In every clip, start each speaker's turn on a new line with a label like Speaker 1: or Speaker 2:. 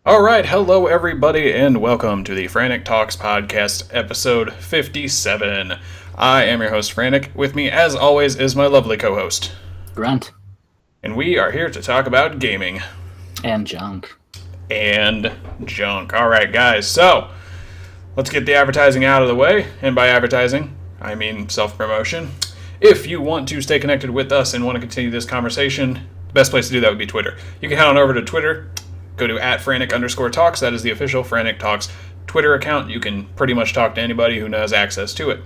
Speaker 1: All right, hello everybody, and welcome to the Frantic Talks podcast, episode 57. I am your host, Frantic. With me, as always, is my lovely co-host,
Speaker 2: Grunt.
Speaker 1: And we are here to talk about gaming.
Speaker 2: And junk.
Speaker 1: All right, guys, so let's get the advertising out of the way. And by advertising, I mean self-promotion. If you want to stay connected with us and want to continue this conversation, the best place to do that would be Twitter. You can head on over to Twitter. Go to @Frantic_Talks. That is the official Frantic Talks Twitter account. You can pretty much talk to anybody who has access to it.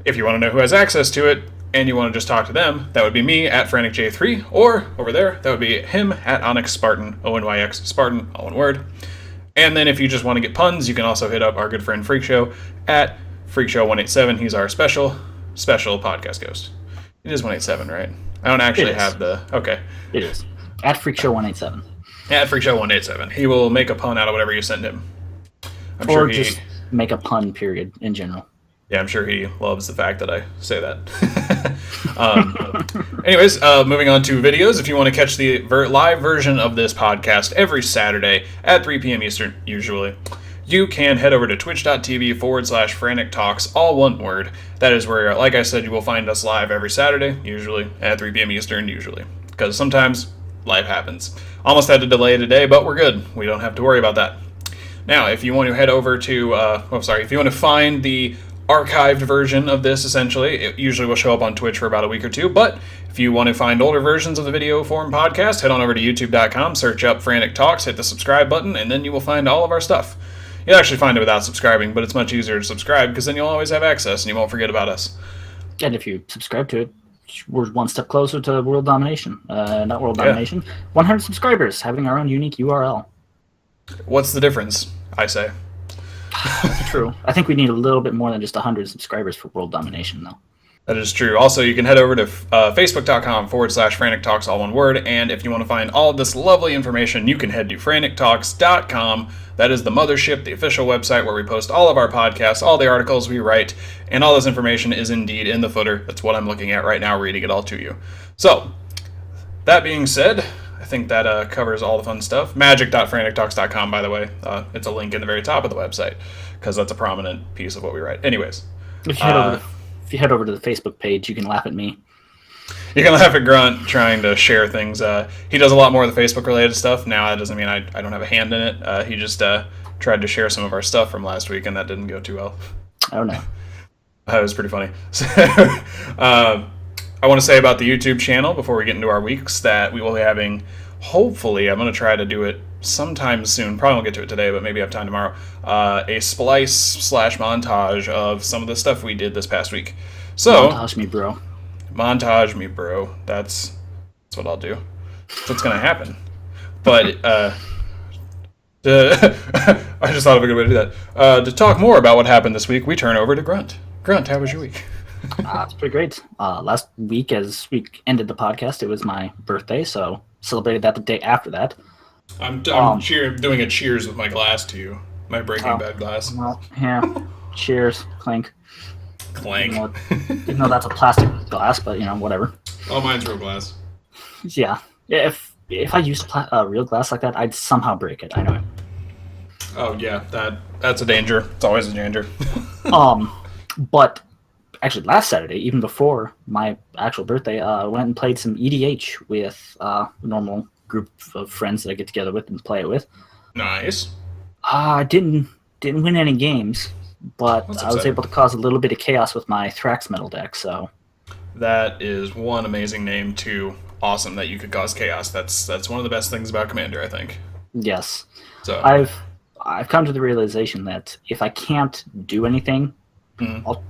Speaker 1: If you want to know who has access to it and you want to just talk to them, that would be me @FranticJ3, or over there, that would be him @OnyxSpartan, ONYX Spartan, all one word. And then if you just want to get puns, you can also hit up our good friend Freak Show @FreakShow187. He's our special podcast ghost. It is 187, right? I don't actually have the... Okay.
Speaker 2: It is. @FreakShow187.
Speaker 1: @FreakShow187. He will make a pun out of whatever you send him.
Speaker 2: I'm sure just make a pun, period, in general.
Speaker 1: Yeah, I'm sure he loves the fact that I say that. Anyways, moving on to videos. If you want to catch the live version of this podcast every Saturday at 3 p.m. Eastern, usually, you can head over to twitch.tv/Frantic Talks, all one word. That is where, like I said, you will find us live every Saturday, usually, at 3 p.m. Eastern, usually. Because sometimes life happens. Almost had to delay today, but we're good. We don't have to worry about that. Now, if you want to head over to, if you want to find the archived version of this, essentially, it usually will show up on Twitch for about a week or two, but if you want to find older versions of the video form podcast, head on over to youtube.com, search up Frantic Talks, hit the subscribe button, and then you will find all of our stuff. You'll actually find it without subscribing, but it's much easier to subscribe, because then you'll always have access, and you won't forget about us.
Speaker 2: And if you subscribe to it, we're one step closer to world domination. Not world domination. 100 subscribers, having our own unique URL.
Speaker 1: What's the difference, I say?
Speaker 2: True. I think we need a little bit more than just 100 subscribers for world domination, though.
Speaker 1: That is true. Also, you can head over to facebook.com/Frantic Talks, all one word. And if you want to find all of this lovely information, you can head to frantictalks.com. That is the mothership, the official website where we post all of our podcasts, all the articles we write, and all this information is indeed in the footer. That's what I'm looking at right now, reading it all to you. So, that being said, I think that covers all the fun stuff. Magic.frantictalks.com, by the way. It's a link in the very top of the website, because that's a prominent piece of what we write. Anyways.
Speaker 2: If you head over to the Facebook page, you can laugh at me.
Speaker 1: You can laugh at Grunt trying to share things. He does a lot more of the Facebook-related stuff. Now, that doesn't mean I don't have a hand in it. He just tried to share some of our stuff from last week, and that didn't go too well.
Speaker 2: Oh, no.
Speaker 1: That was pretty funny. So, I want to say about the YouTube channel, before we get into our weeks, that we will be having, hopefully, I'm going to try to do it sometime soon. Probably won't get to it today, but maybe I have time tomorrow. A splice/montage of some of the stuff we did this past week. So
Speaker 2: montage me, bro.
Speaker 1: Montage me, bro. That's what I'll do. That's what's going to happen. But I just thought of a good way to do that. To talk more about what happened this week, we turn over to Grunt. Grunt, how was your week?
Speaker 2: It's pretty great. Last week, as we ended the podcast, it was my birthday, so celebrated that the day after that.
Speaker 1: I'm doing a cheers with my glass to you. My Breaking Bad glass.
Speaker 2: Well, yeah. Cheers. Clink.
Speaker 1: Clank.
Speaker 2: Even though that's a plastic glass, but, whatever.
Speaker 1: Oh, mine's real glass.
Speaker 2: Yeah. If I used real glass like that, I'd somehow break it. I know it.
Speaker 1: Oh, yeah. That's a danger. It's always a danger.
Speaker 2: But actually, last Saturday, even before my actual birthday, I went and played some EDH with a normal group of friends that I get together with and play it with.
Speaker 1: Nice.
Speaker 2: I didn't win any games, but I was able to cause a little bit of chaos with my Thrax metal deck. So
Speaker 1: that is one amazing name. Two, awesome that you could cause chaos. That's one of the best things about Commander, I think.
Speaker 2: Yes.
Speaker 1: So
Speaker 2: I've come to the realization that if I can't do anything, I'll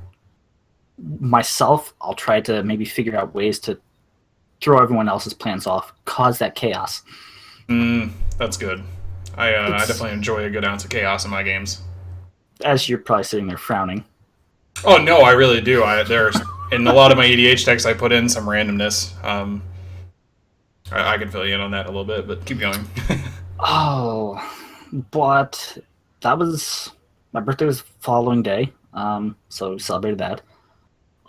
Speaker 2: try to maybe figure out ways to throw everyone else's plans off, cause that chaos.
Speaker 1: That's good. I definitely enjoy a good ounce of chaos in my games.
Speaker 2: As you're probably sitting there frowning.
Speaker 1: Oh no, I really do. There's in a lot of my EDH decks I put in some randomness. I can fill you in on that a little bit, but keep going.
Speaker 2: But that was my birthday was the following day. So we celebrated that.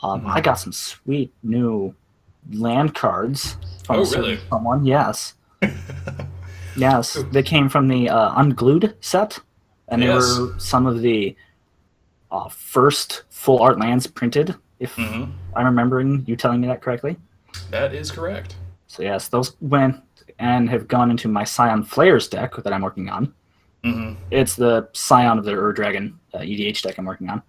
Speaker 2: I got some sweet new land cards from
Speaker 1: really?
Speaker 2: someone. Yes. Yes, they came from the Unglued set, and they
Speaker 1: Yes.
Speaker 2: were some of the first full art lands printed, if I'm remembering you telling me that correctly.
Speaker 1: That is correct.
Speaker 2: So yes, those went and have gone into my Scion Flayers deck that I'm working on. It's the Scion of the Ur-Dragon EDH deck I'm working on.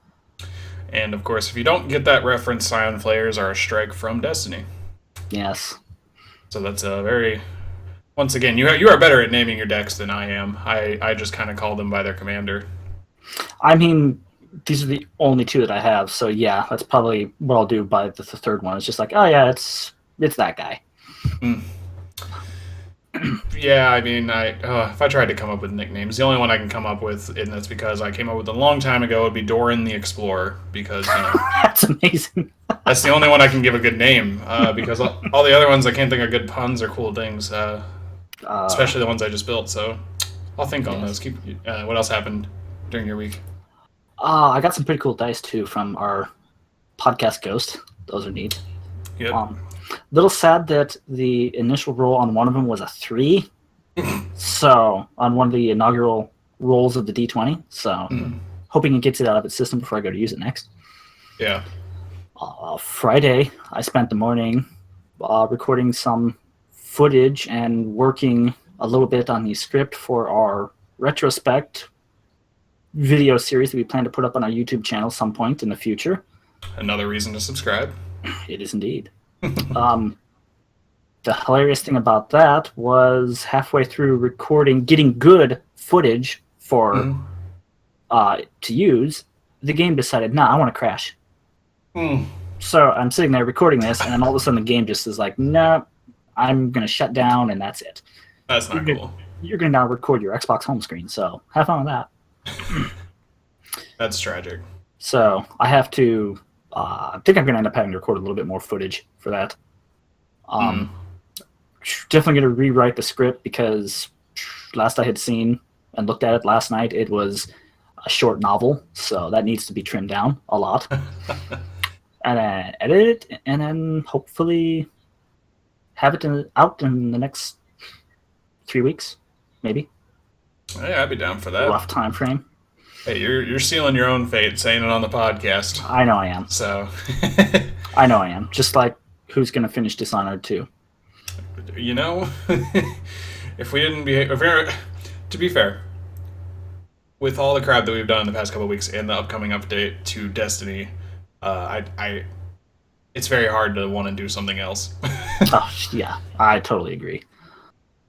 Speaker 1: And of course, if you don't get that reference, Scion Flayers are a strike from Destiny.
Speaker 2: Yes.
Speaker 1: So that's a very... Once again, you are better at naming your decks than I am. I just kind of call them by their commander.
Speaker 2: I mean, these are the only two that I have, so yeah, that's probably what I'll do by the third one. It's just like, oh yeah, it's that guy.
Speaker 1: Yeah, I mean, if I tried to come up with nicknames, the only one I can come up with, and that's because I came up with a long time ago, would be Doran the Explorer, because,
Speaker 2: That's amazing.
Speaker 1: that's the only one I can give a good name, because all the other ones I can't think of good puns or cool things, especially the ones I just built, so I'll think on those. What else happened during your week?
Speaker 2: I got some pretty cool dice, too, from our podcast Ghost. Those are neat.
Speaker 1: Yep.
Speaker 2: Little sad that the initial roll on one of them was a 3. So, on one of the inaugural rolls of the D20. So, hoping it gets it out of its system before I go to use it next.
Speaker 1: Yeah.
Speaker 2: Friday, I spent the morning recording some footage and working a little bit on the script for our retrospect video series that we plan to put up on our YouTube channel some point in the future.
Speaker 1: Another reason to subscribe.
Speaker 2: It is indeed. The hilarious thing about that was halfway through recording, getting good footage for to use, the game decided, nah, I want to crash. So I'm sitting there recording this, and then all of a sudden the game just is like, no, I'm going to shut down, and that's it.
Speaker 1: That's not cool.
Speaker 2: You're going to now record your Xbox home screen, so have fun with that.
Speaker 1: That's tragic.
Speaker 2: So I have to... I think I'm going to end up having to record a little bit more footage for that. Definitely going to rewrite the script because last I had seen and looked at it last night, it was a short novel, so that needs to be trimmed down a lot. And then edit it, and then hopefully have it out in the next 3 weeks, maybe.
Speaker 1: Yeah, I'd be down for that.
Speaker 2: Rough time frame.
Speaker 1: Hey, you're sealing your own fate, saying it on the podcast.
Speaker 2: I know I am.
Speaker 1: So,
Speaker 2: I know I am. Just like who's going to finish Dishonored 2.
Speaker 1: You know, if we didn't behave, to be fair, with all the crap that we've done in the past couple of weeks and the upcoming update to Destiny, it's very hard to want to do something else.
Speaker 2: Oh, yeah, I totally agree.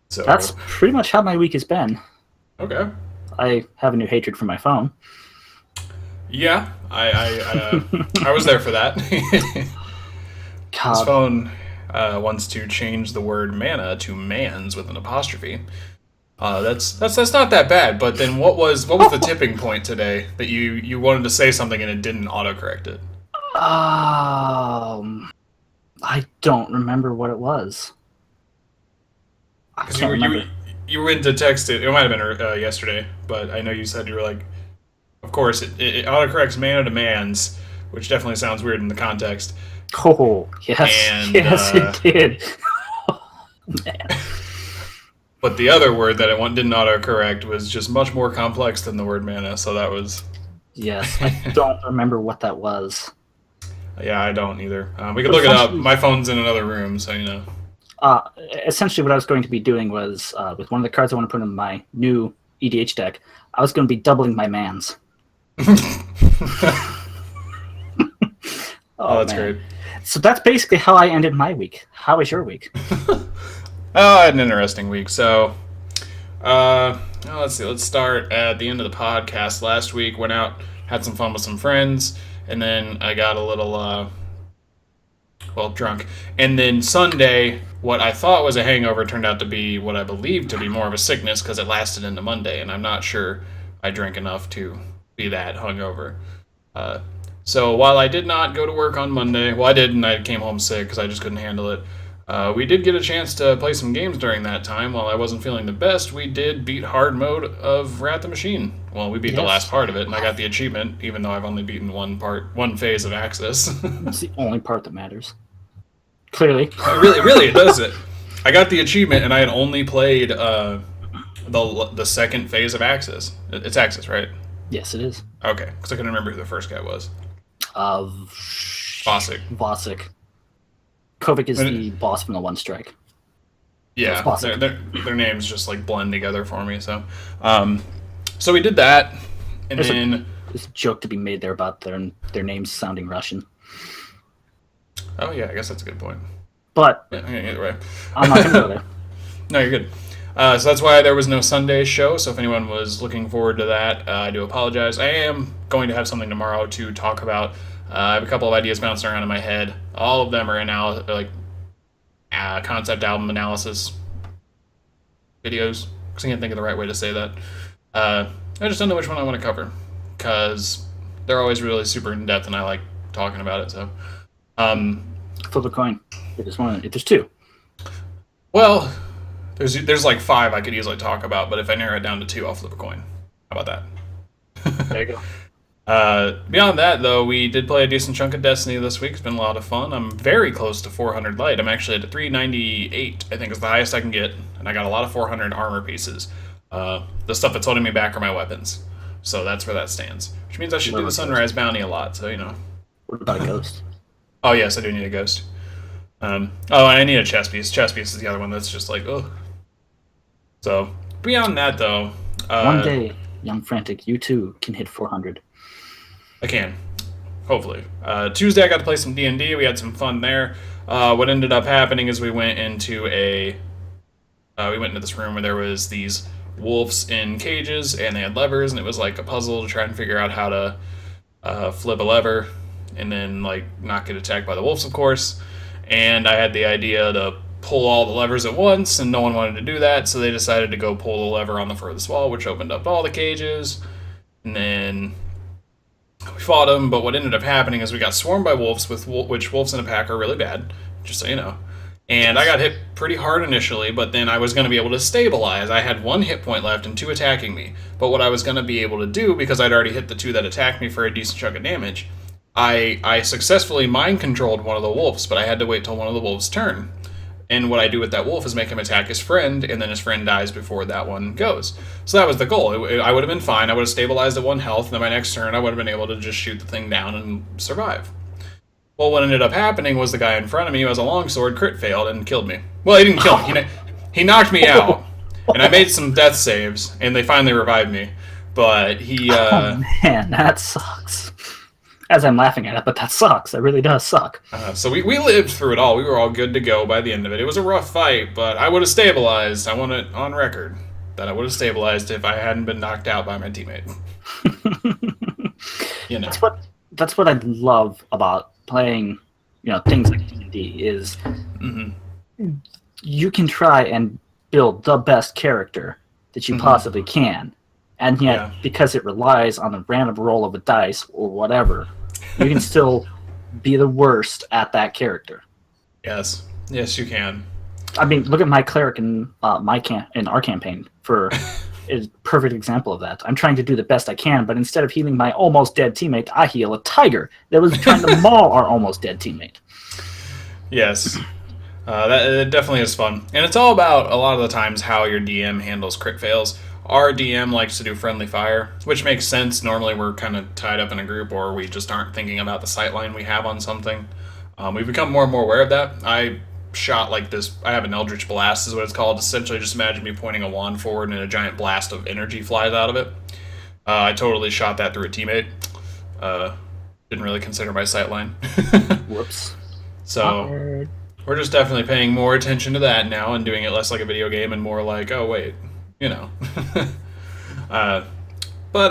Speaker 1: So
Speaker 2: that's pretty much how my week has been.
Speaker 1: Okay.
Speaker 2: I have a new hatred for my phone.
Speaker 1: Yeah, I was there for that.
Speaker 2: God.
Speaker 1: This phone wants to change the word mana to mans with an apostrophe. That's not that bad. But then what was the tipping point today that you wanted to say something and it didn't autocorrect it?
Speaker 2: I don't remember what it was. I can't remember.
Speaker 1: You went to text it. It might have been yesterday, but I know you said you were like, of course, it autocorrects mana to mans, which definitely sounds weird in the context.
Speaker 2: Oh, yes.
Speaker 1: And,
Speaker 2: yes, it did. Man.
Speaker 1: But the other word that it didn't autocorrect was just much more complex than the word mana, so that was...
Speaker 2: Yes, I don't remember what that was.
Speaker 1: Yeah, I don't either. We could look it up. My phone's in another room, so you know.
Speaker 2: Essentially, what I was going to be doing was, with one of the cards I want to put in my new EDH deck, I was going to be doubling my mans.
Speaker 1: Oh, that's great.
Speaker 2: So that's basically how I ended my week. How was your week?
Speaker 1: I had an interesting week. So, let's see. Let's start at the end of the podcast. Last week, went out, had some fun with some friends, and then I got a little, drunk. And then Sunday, what I thought was a hangover turned out to be what I believed to be more of a sickness because it lasted into Monday, and I'm not sure I drank enough to be that hungover. So while I did not go to work on Monday, well, I did, and I came home sick because I just couldn't handle it. We did get a chance to play some games during that time. While I wasn't feeling the best, we did beat hard mode of Wrath the Machine. Well, we beat the last part of it, and I got the achievement, even though I've only beaten one phase of Axis.
Speaker 2: It's the only part that matters. Clearly.
Speaker 1: Really, it does it. I got the achievement, and I had only played the second phase of Axis. It's Axis, right?
Speaker 2: Yes, it is.
Speaker 1: Okay, because I couldn't remember who the first guy was. Vosik.
Speaker 2: Vosik. Kovic is the boss from the One Strike.
Speaker 1: Yeah, so their names just like blend together for me. So, so we did that, and then
Speaker 2: there's a joke to be made there about their names sounding Russian.
Speaker 1: Oh yeah, I guess that's a good point.
Speaker 2: But
Speaker 1: either way,
Speaker 2: I'm not gonna go there.
Speaker 1: No, you're good. So that's why there was no Sunday show. So if anyone was looking forward to that, I do apologize. I am going to have something tomorrow to talk about. I have a couple of ideas bouncing around in my head. All of them are concept album analysis videos. Because I can't think of the right way to say that. I just don't know which one I want to cover. Because they're always really super in depth, and I like talking about it. So,
Speaker 2: flip a coin. If there's two.
Speaker 1: Well, there's like 5 I could easily talk about, but if I narrow it down to 2, I'll flip a coin. How about
Speaker 2: that? There you go.
Speaker 1: Beyond that, though, we did play a decent chunk of Destiny this week. It's been a lot of fun. I'm very close to 400 light. I'm actually at 398, I think is the highest I can get, and I got a lot of 400 armor pieces. The stuff that's holding me back are my weapons. So that's where that stands. Which means I should do the Sunrise Bounty a lot, so,
Speaker 2: What about a ghost?
Speaker 1: Oh, yes, I do need a ghost. I need a chess piece. Chess piece is the other one that's just like, ugh. So, beyond that, though...
Speaker 2: one day, young Frantic, you too can hit 400.
Speaker 1: I can. Hopefully. Tuesday, I got to play some D&D. We had some fun there. What ended up happening is we went into this room where there was these wolves in cages, and they had levers, and it was like a puzzle to try and figure out how to flip a lever, and then, not get attacked by the wolves, of course. And I had the idea to pull all the levers at once, and no one wanted to do that, so they decided to go pull the lever on the furthest wall, which opened up all the cages. And then we fought them, but what ended up happening is we got swarmed by wolves, which wolves in a pack are really bad, just so you know. And I got hit pretty hard initially, but then I was going to be able to stabilize. I had 1 hit point left and 2 attacking me. But what I was going to be able to do, because I'd already hit the 2 that attacked me for a decent chunk of damage, I successfully mind-controlled one of the wolves, but I had to wait till one of the wolves' turn. And what I do with that wolf is make him attack his friend, and then his friend dies before that one goes. So that was the goal. I would have been fine. I would have stabilized at 1 health, and then my next turn I would have been able to just shoot the thing down and survive. Well, what ended up happening was the guy in front of me who has a longsword crit failed and killed me. Well, he didn't kill me. He knocked me out, and I made some death saves, and they finally revived me. But he...
Speaker 2: Oh, man, that sucks. As I'm laughing at it, but that sucks. That really does suck.
Speaker 1: So we lived through it all. We were all good to go by the end of it. It was a rough fight, but I would have stabilized. I want it on record that I would have stabilized if I hadn't been knocked out by my teammate.
Speaker 2: That's what I love about playing, things like D&D is you can try and build the best character that you possibly can. And yet, because it relies on a random roll of a dice or whatever, you can still be the worst at that character.
Speaker 1: Yes, you can.
Speaker 2: I mean, look at my cleric in our campaign for is a perfect example of that. I'm trying to do the best I can, but instead of healing my almost dead teammate, I heal a tiger that was trying to maul our almost dead teammate.
Speaker 1: Yes. That definitely is fun. And it's all about, a lot of the times, how your DM handles crit fails. Our DM likes to do friendly fire, which makes sense. Normally we're kind of tied up in a group, or we just aren't thinking about the sightline we have on something. We've become more and more aware of that. I shot this, I have an Eldritch Blast is what it's called. Essentially just imagine me pointing a wand forward and a giant blast of energy flies out of it. I totally shot that through a teammate. Didn't really consider my sightline.
Speaker 2: Whoops.
Speaker 1: So we're just definitely paying more attention to that now and doing it less like a video game and more like, oh wait, but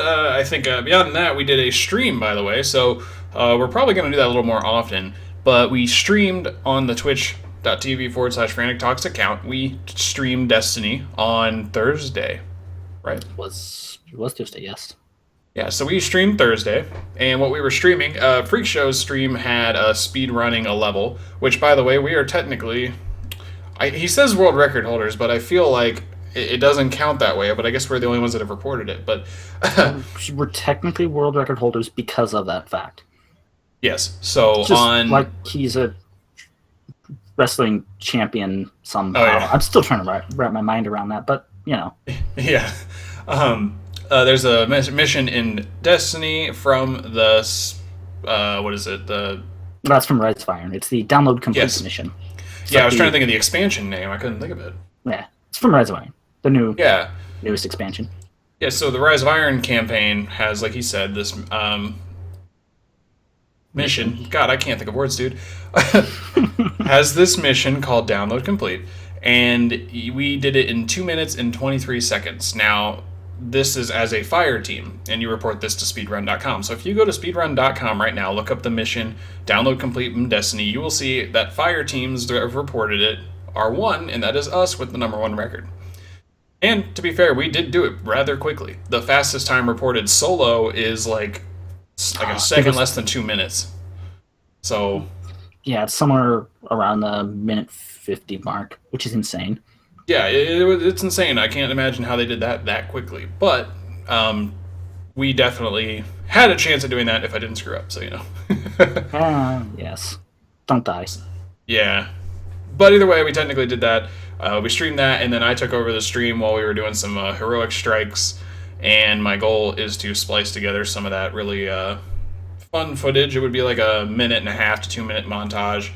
Speaker 1: I think beyond that, we did a stream, by the way, so we're probably going to do that a little more often, but we streamed on the twitch.tv/Frantic Talks account. We streamed Destiny on Thursday, right?
Speaker 2: It was Thursday, yes.
Speaker 1: Yeah, so we streamed Thursday, and what we were streaming, Freak Show's stream had speed running a level, which, by the way, we are technically, he says world record holders, but I feel like it doesn't count that way, but I guess we're the only ones that have reported it. But
Speaker 2: we're technically world record holders because of that fact.
Speaker 1: Yes. So
Speaker 2: like he's a wrestling champion somehow.
Speaker 1: Oh, yeah.
Speaker 2: I'm still trying to wrap my mind around that, but
Speaker 1: Yeah. There's a mission in Destiny from the what is it?
Speaker 2: That's from Rise of Iron. It's the download complete
Speaker 1: Yes.
Speaker 2: mission. It's
Speaker 1: Yeah, I
Speaker 2: like
Speaker 1: was trying to think of the expansion name. I couldn't think of it.
Speaker 2: it's from Rise of Iron, the
Speaker 1: Yeah.
Speaker 2: newest expansion.
Speaker 1: Yeah, so the Rise of Iron campaign has, like he said, this mission. God, I can't think of words, dude. Has this mission called Download Complete, and we did it in 2 minutes and 23 seconds. Now, this is as a fire team, and you report this to speedrun.com. So if you go to speedrun.com right now, look up the mission, Download Complete from Destiny, you will see that fire teams that have reported it are one, and that is us with the #1 record. And to be fair, we did do it rather quickly. The fastest time reported solo is like a second less than 2 minutes. So
Speaker 2: yeah, it's somewhere around the minute 50 mark, which is insane.
Speaker 1: yeah, it's insane. I can't imagine how they did that quickly. But we definitely had a chance of doing that if I didn't screw up. So
Speaker 2: Yes, don't die.
Speaker 1: Yeah, but either way, we technically did that. We streamed that, and then I took over the stream while we were doing some heroic strikes. And my goal is to splice together some of that really fun footage. It would be like a 1.5 to 2 minute montage.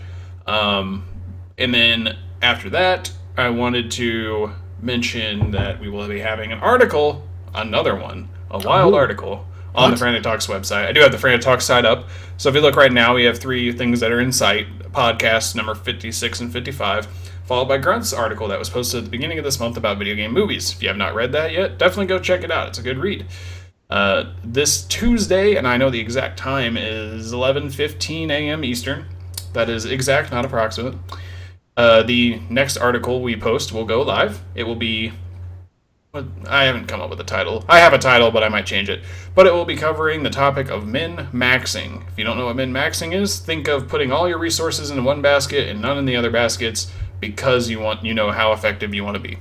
Speaker 1: And then after that, I wanted to mention that we will be having an article, another one, a wild article on the Frantic Talks website. I do have the Frantic Talks site up. So if you look right now, we have 3 things that are in sight. Podcast number 56 and 55, followed by Grunt's article that was posted at the beginning of this month about video game movies. If you have not read that yet, definitely go check it out. It's a good read. This Tuesday, and I know the exact time, is 11:15 a.m. Eastern. That is exact, not approximate. The next article we post will go live. It will be... I haven't come up with a title. I have a title, but I might change it. But it will be covering the topic of min-maxing. If you don't know what min-maxing is, think of putting all your resources in one basket and none in the other baskets because you know how effective you want to be.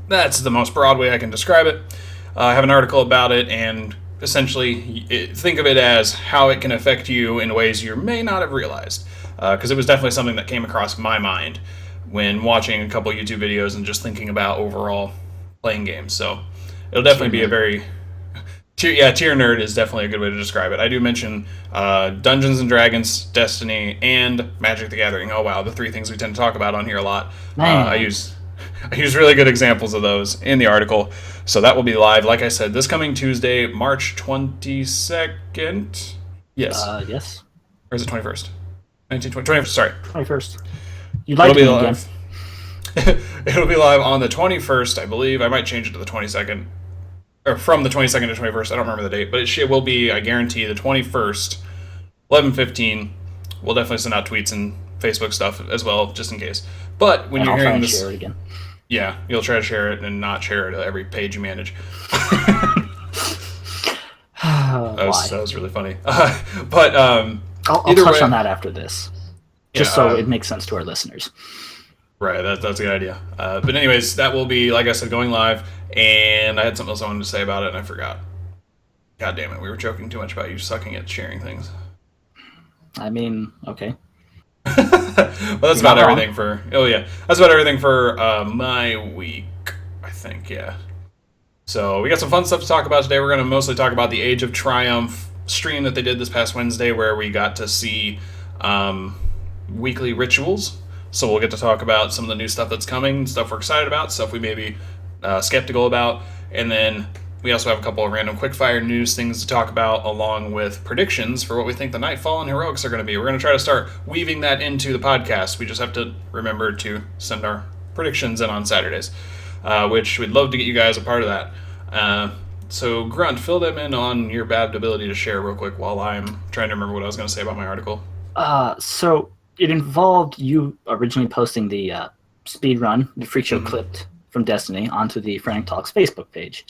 Speaker 1: That's the most broad way I can describe it. I have an article about it, and essentially think of it as how it can affect you in ways you may not have realized. Because it was definitely something that came across my mind when watching a couple YouTube videos and just thinking about overall playing games. So it'll definitely be a very... tier nerd is definitely a good way to describe it. I do mention Dungeons and Dragons, Destiny, and Magic the Gathering. Oh wow, the 3 things we tend to talk about on here a lot. I use really good examples of those in the article. So that will be live, like I said, this coming Tuesday, March 22nd. Yes.
Speaker 2: Yes.
Speaker 1: Or is it 21st? 21st, sorry.
Speaker 2: 21st. You'd like to be live.
Speaker 1: It'll be live on the 21st, I believe. I might change it to the 22nd. Or from the 22nd to 21st. I don't remember the date. But it will be, I guarantee, the 21st, 11:15. We'll definitely send out tweets and Facebook stuff as well, just in case. But when you're hearing this...
Speaker 2: share it again.
Speaker 1: Yeah, you'll try to share it and not share it at every page you manage. That was really funny. But
Speaker 2: I'll touch on that after this, just so it makes sense to our listeners.
Speaker 1: Right, that's a good idea. But anyways, that will be, like I said, going live. And I had something else I wanted to say about it, and I forgot. God damn it, we were joking too much about you sucking at sharing things.
Speaker 2: I mean, okay.
Speaker 1: Well, that's about everything for... Oh, yeah. That's about everything for my week, I think, yeah. So we got some fun stuff to talk about today. We're going to mostly talk about the Age of Triumph stream that they did this past Wednesday, where we got to see weekly rituals. So we'll get to talk about some of the new stuff that's coming, stuff we're excited about, stuff we may be skeptical about. And then we also have a couple of random quickfire news things to talk about, along with predictions for what we think the Nightfall and Heroics are going to be. We're going to try to start weaving that into the podcast. We just have to remember to send our predictions in on Saturdays, which we'd love to get you guys a part of that. So, Grunt, fill them in on your bad ability to share real quick while I'm trying to remember what I was going to say about my article.
Speaker 2: So it involved you originally posting the speed run, the freak show clipped from Destiny, onto the Frantic Talks Facebook page.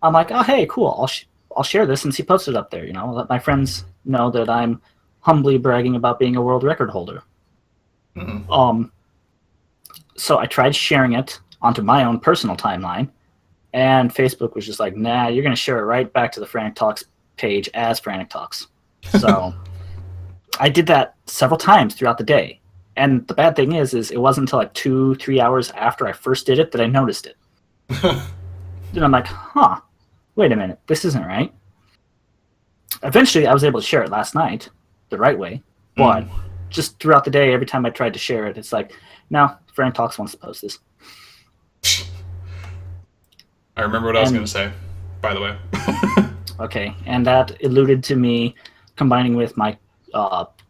Speaker 2: I'm like, oh, hey, cool. I'll share this since he posted up there. Let my friends know that I'm humbly bragging about being a world record holder. So I tried sharing it onto my own personal timeline, and Facebook was just like, nah, you're going to share it right back to the Frantic Talks page as Frantic Talks. So I did that several times throughout the day. And the bad thing is it wasn't until like 2-3 hours after I first did it that I noticed it. Then I'm like, huh, wait a minute, this isn't right. Eventually, I was able to share it last night the right way, but just throughout the day, every time I tried to share it, it's like, no, Frank Talks wants to post this.
Speaker 1: I remember what I was going to say, by the way.
Speaker 2: Okay, and that alluded to me combining with my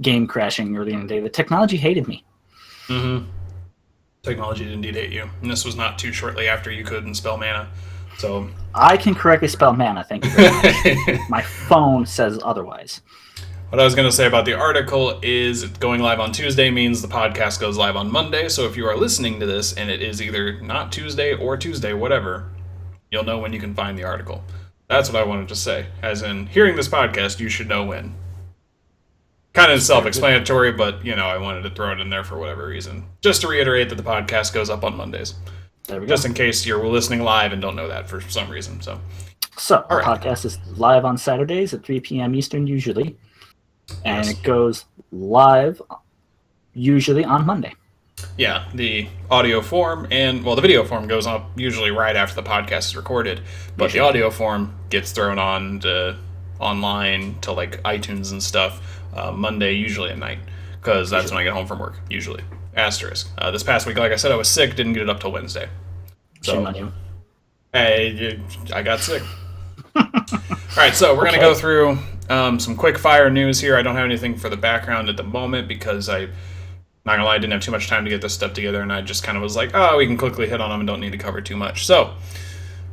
Speaker 2: game crashing earlier in the day. The technology hated me.
Speaker 1: Mm-hmm. Technology did indeed hate you. And this was not too shortly after you couldn't spell mana. So
Speaker 2: I can correctly spell mana, thank you very much. My phone says otherwise.
Speaker 1: What I was going to say about the article is going live on Tuesday means the podcast goes live on Monday. So if you are listening to this and it is either not Tuesday or Tuesday, whatever, you'll know when you can find the article. That's what I wanted to say. As in, hearing this podcast, you should know when. Kind of self-explanatory, but, I wanted to throw it in there for whatever reason. Just to reiterate that the podcast goes up on Mondays.
Speaker 2: There we go.
Speaker 1: Just in case you're listening live and don't know that for some reason. So
Speaker 2: our podcast is live on Saturdays at 3 p.m. Eastern usually. And it goes live usually on Monday.
Speaker 1: Yeah, the audio form the video form goes up usually right after the podcast is recorded, but the audio form gets thrown on online to like iTunes and stuff Monday, usually at night, because that's when I get home from work, usually. Asterisk. This past week, like I said, I was sick, didn't get it up till Wednesday. So,
Speaker 2: shame on you.
Speaker 1: Hey, I got sick. All right, so we're going to go through some quick fire news here. I don't have anything for the background at the moment because not gonna lie, I didn't have too much time to get this stuff together, and I just kind of was like, we can quickly hit on them and don't need to cover too much. So,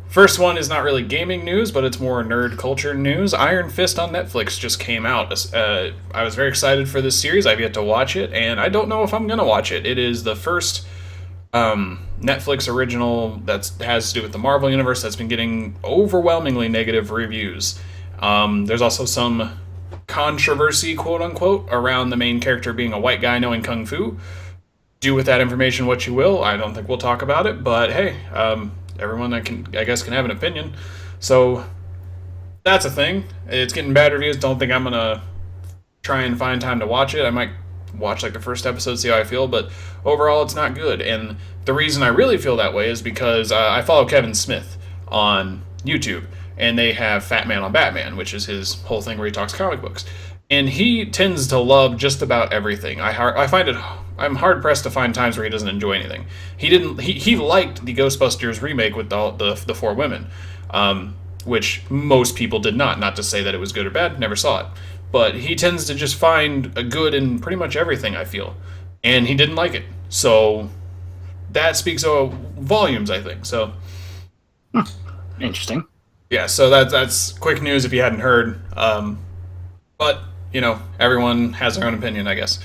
Speaker 1: first one is not really gaming news, but it's more nerd culture news. Iron Fist on Netflix just came out. I was very excited for this series. I've yet to watch it, and I don't know if I'm gonna watch it. It is the first Netflix original that has to do with the Marvel Universe that's been getting overwhelmingly negative reviews. There's also some controversy, quote unquote, around the main character being a white guy knowing kung fu. Do with that information what you will. I don't think we'll talk about it, but hey, everyone I guess can have an opinion. So that's a thing. It's getting bad reviews. Don't think I'm gonna try and find time to watch it. I might watch like the first episode, see how I feel, but overall it's not good. And the reason I really feel that way is because I follow Kevin Smith on YouTube, and they have Fat Man on Batman, which is his whole thing where he talks comic books. And he tends to love just about everything. I find it, I'm hard pressed to find times where he doesn't enjoy anything. He liked the Ghostbusters remake with the four women, which most people did not. Not to say that it was good or bad, never saw it. But he tends to just find a good in pretty much everything, I feel. And he didn't like it. So that speaks volumes, I think. So
Speaker 2: Interesting.
Speaker 1: Yeah, so that's quick news if you hadn't heard. But, everyone has their own opinion, I guess.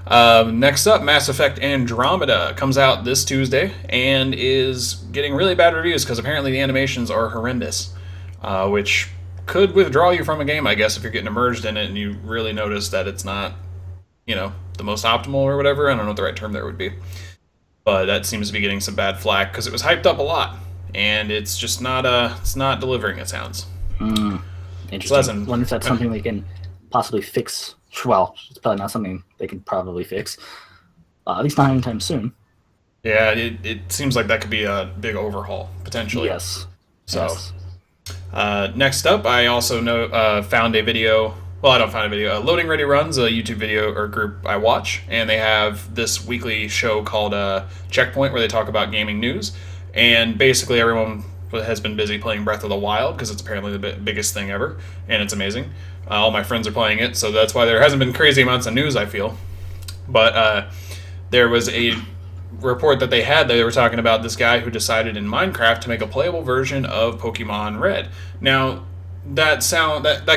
Speaker 1: Next up, Mass Effect Andromeda comes out this Tuesday and is getting really bad reviews because apparently the animations are horrendous, which could withdraw you from a game, I guess, if you're getting immersed in it and you really notice that it's not, the most optimal or whatever. I don't know what the right term there would be. But that seems to be getting some bad flack because it was hyped up a lot. And it's just not delivering, it sounds.
Speaker 2: Interesting. I wonder if that's something they can possibly fix. Well, it's probably not something they can probably fix. At least not anytime soon.
Speaker 1: Yeah, it seems like that could be a big overhaul, potentially.
Speaker 2: Yes.
Speaker 1: So, next up, I also found a video. Well, I don't find a video. Loading Ready Runs, a YouTube video or group I watch. And they have this weekly show called Checkpoint where they talk about gaming news. And basically everyone has been busy playing Breath of the Wild because it's apparently the biggest thing ever, and it's amazing. All my friends are playing it, so that's why there hasn't been crazy amounts of news, I feel. But there was a report that they were talking about this guy who decided in Minecraft to make a playable version of Pokemon Red. Now, that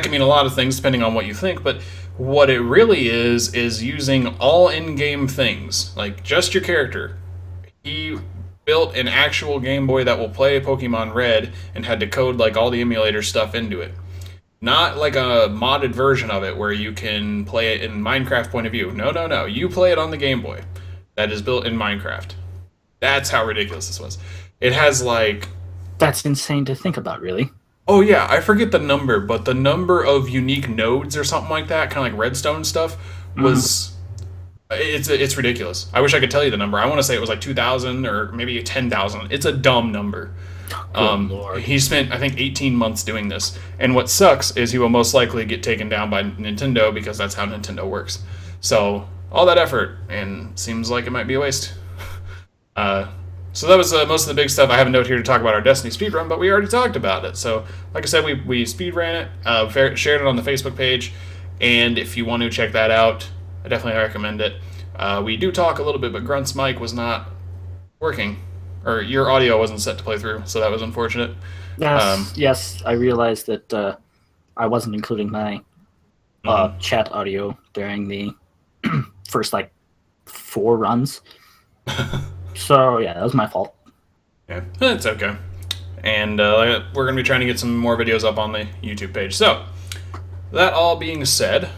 Speaker 1: can mean a lot of things depending on what you think, but what it really is using all in-game things, like just your character. He built an actual Game Boy that will play Pokemon Red and had to code like all the emulator stuff into it. Not like a modded version of it where you can play it in Minecraft point of view. No. You play it on the Game Boy that is built in Minecraft. That's how ridiculous this was. It has like...
Speaker 2: That's insane to think about, really.
Speaker 1: Oh yeah, I forget the number, but the number of unique nodes or something like that, kind of like redstone stuff, was... It's ridiculous. I wish I could tell you the number. I want to say it was like 2,000 or maybe 10,000. It's a dumb number.
Speaker 2: Good lord.
Speaker 1: He spent, I think, 18 months doing this. And what sucks is he will most likely get taken down by Nintendo because that's how Nintendo works. So, all that effort, and seems like it might be a waste. So that was most of the big stuff. I have a note here to talk about our Destiny speedrun, but we already talked about it. So, like I said, we speedran it, shared it on the Facebook page, and if you want to check that out, I definitely recommend it. We do talk a little bit, but Grunt's mic was not working, or your audio wasn't set to play through, so that was unfortunate.
Speaker 2: Yes, I realized that I wasn't including my chat audio during the first 4 runs. So yeah, that was my fault.
Speaker 1: Yeah, it's okay. And we're going to be trying to get some more videos up on the YouTube page. So, that all being said,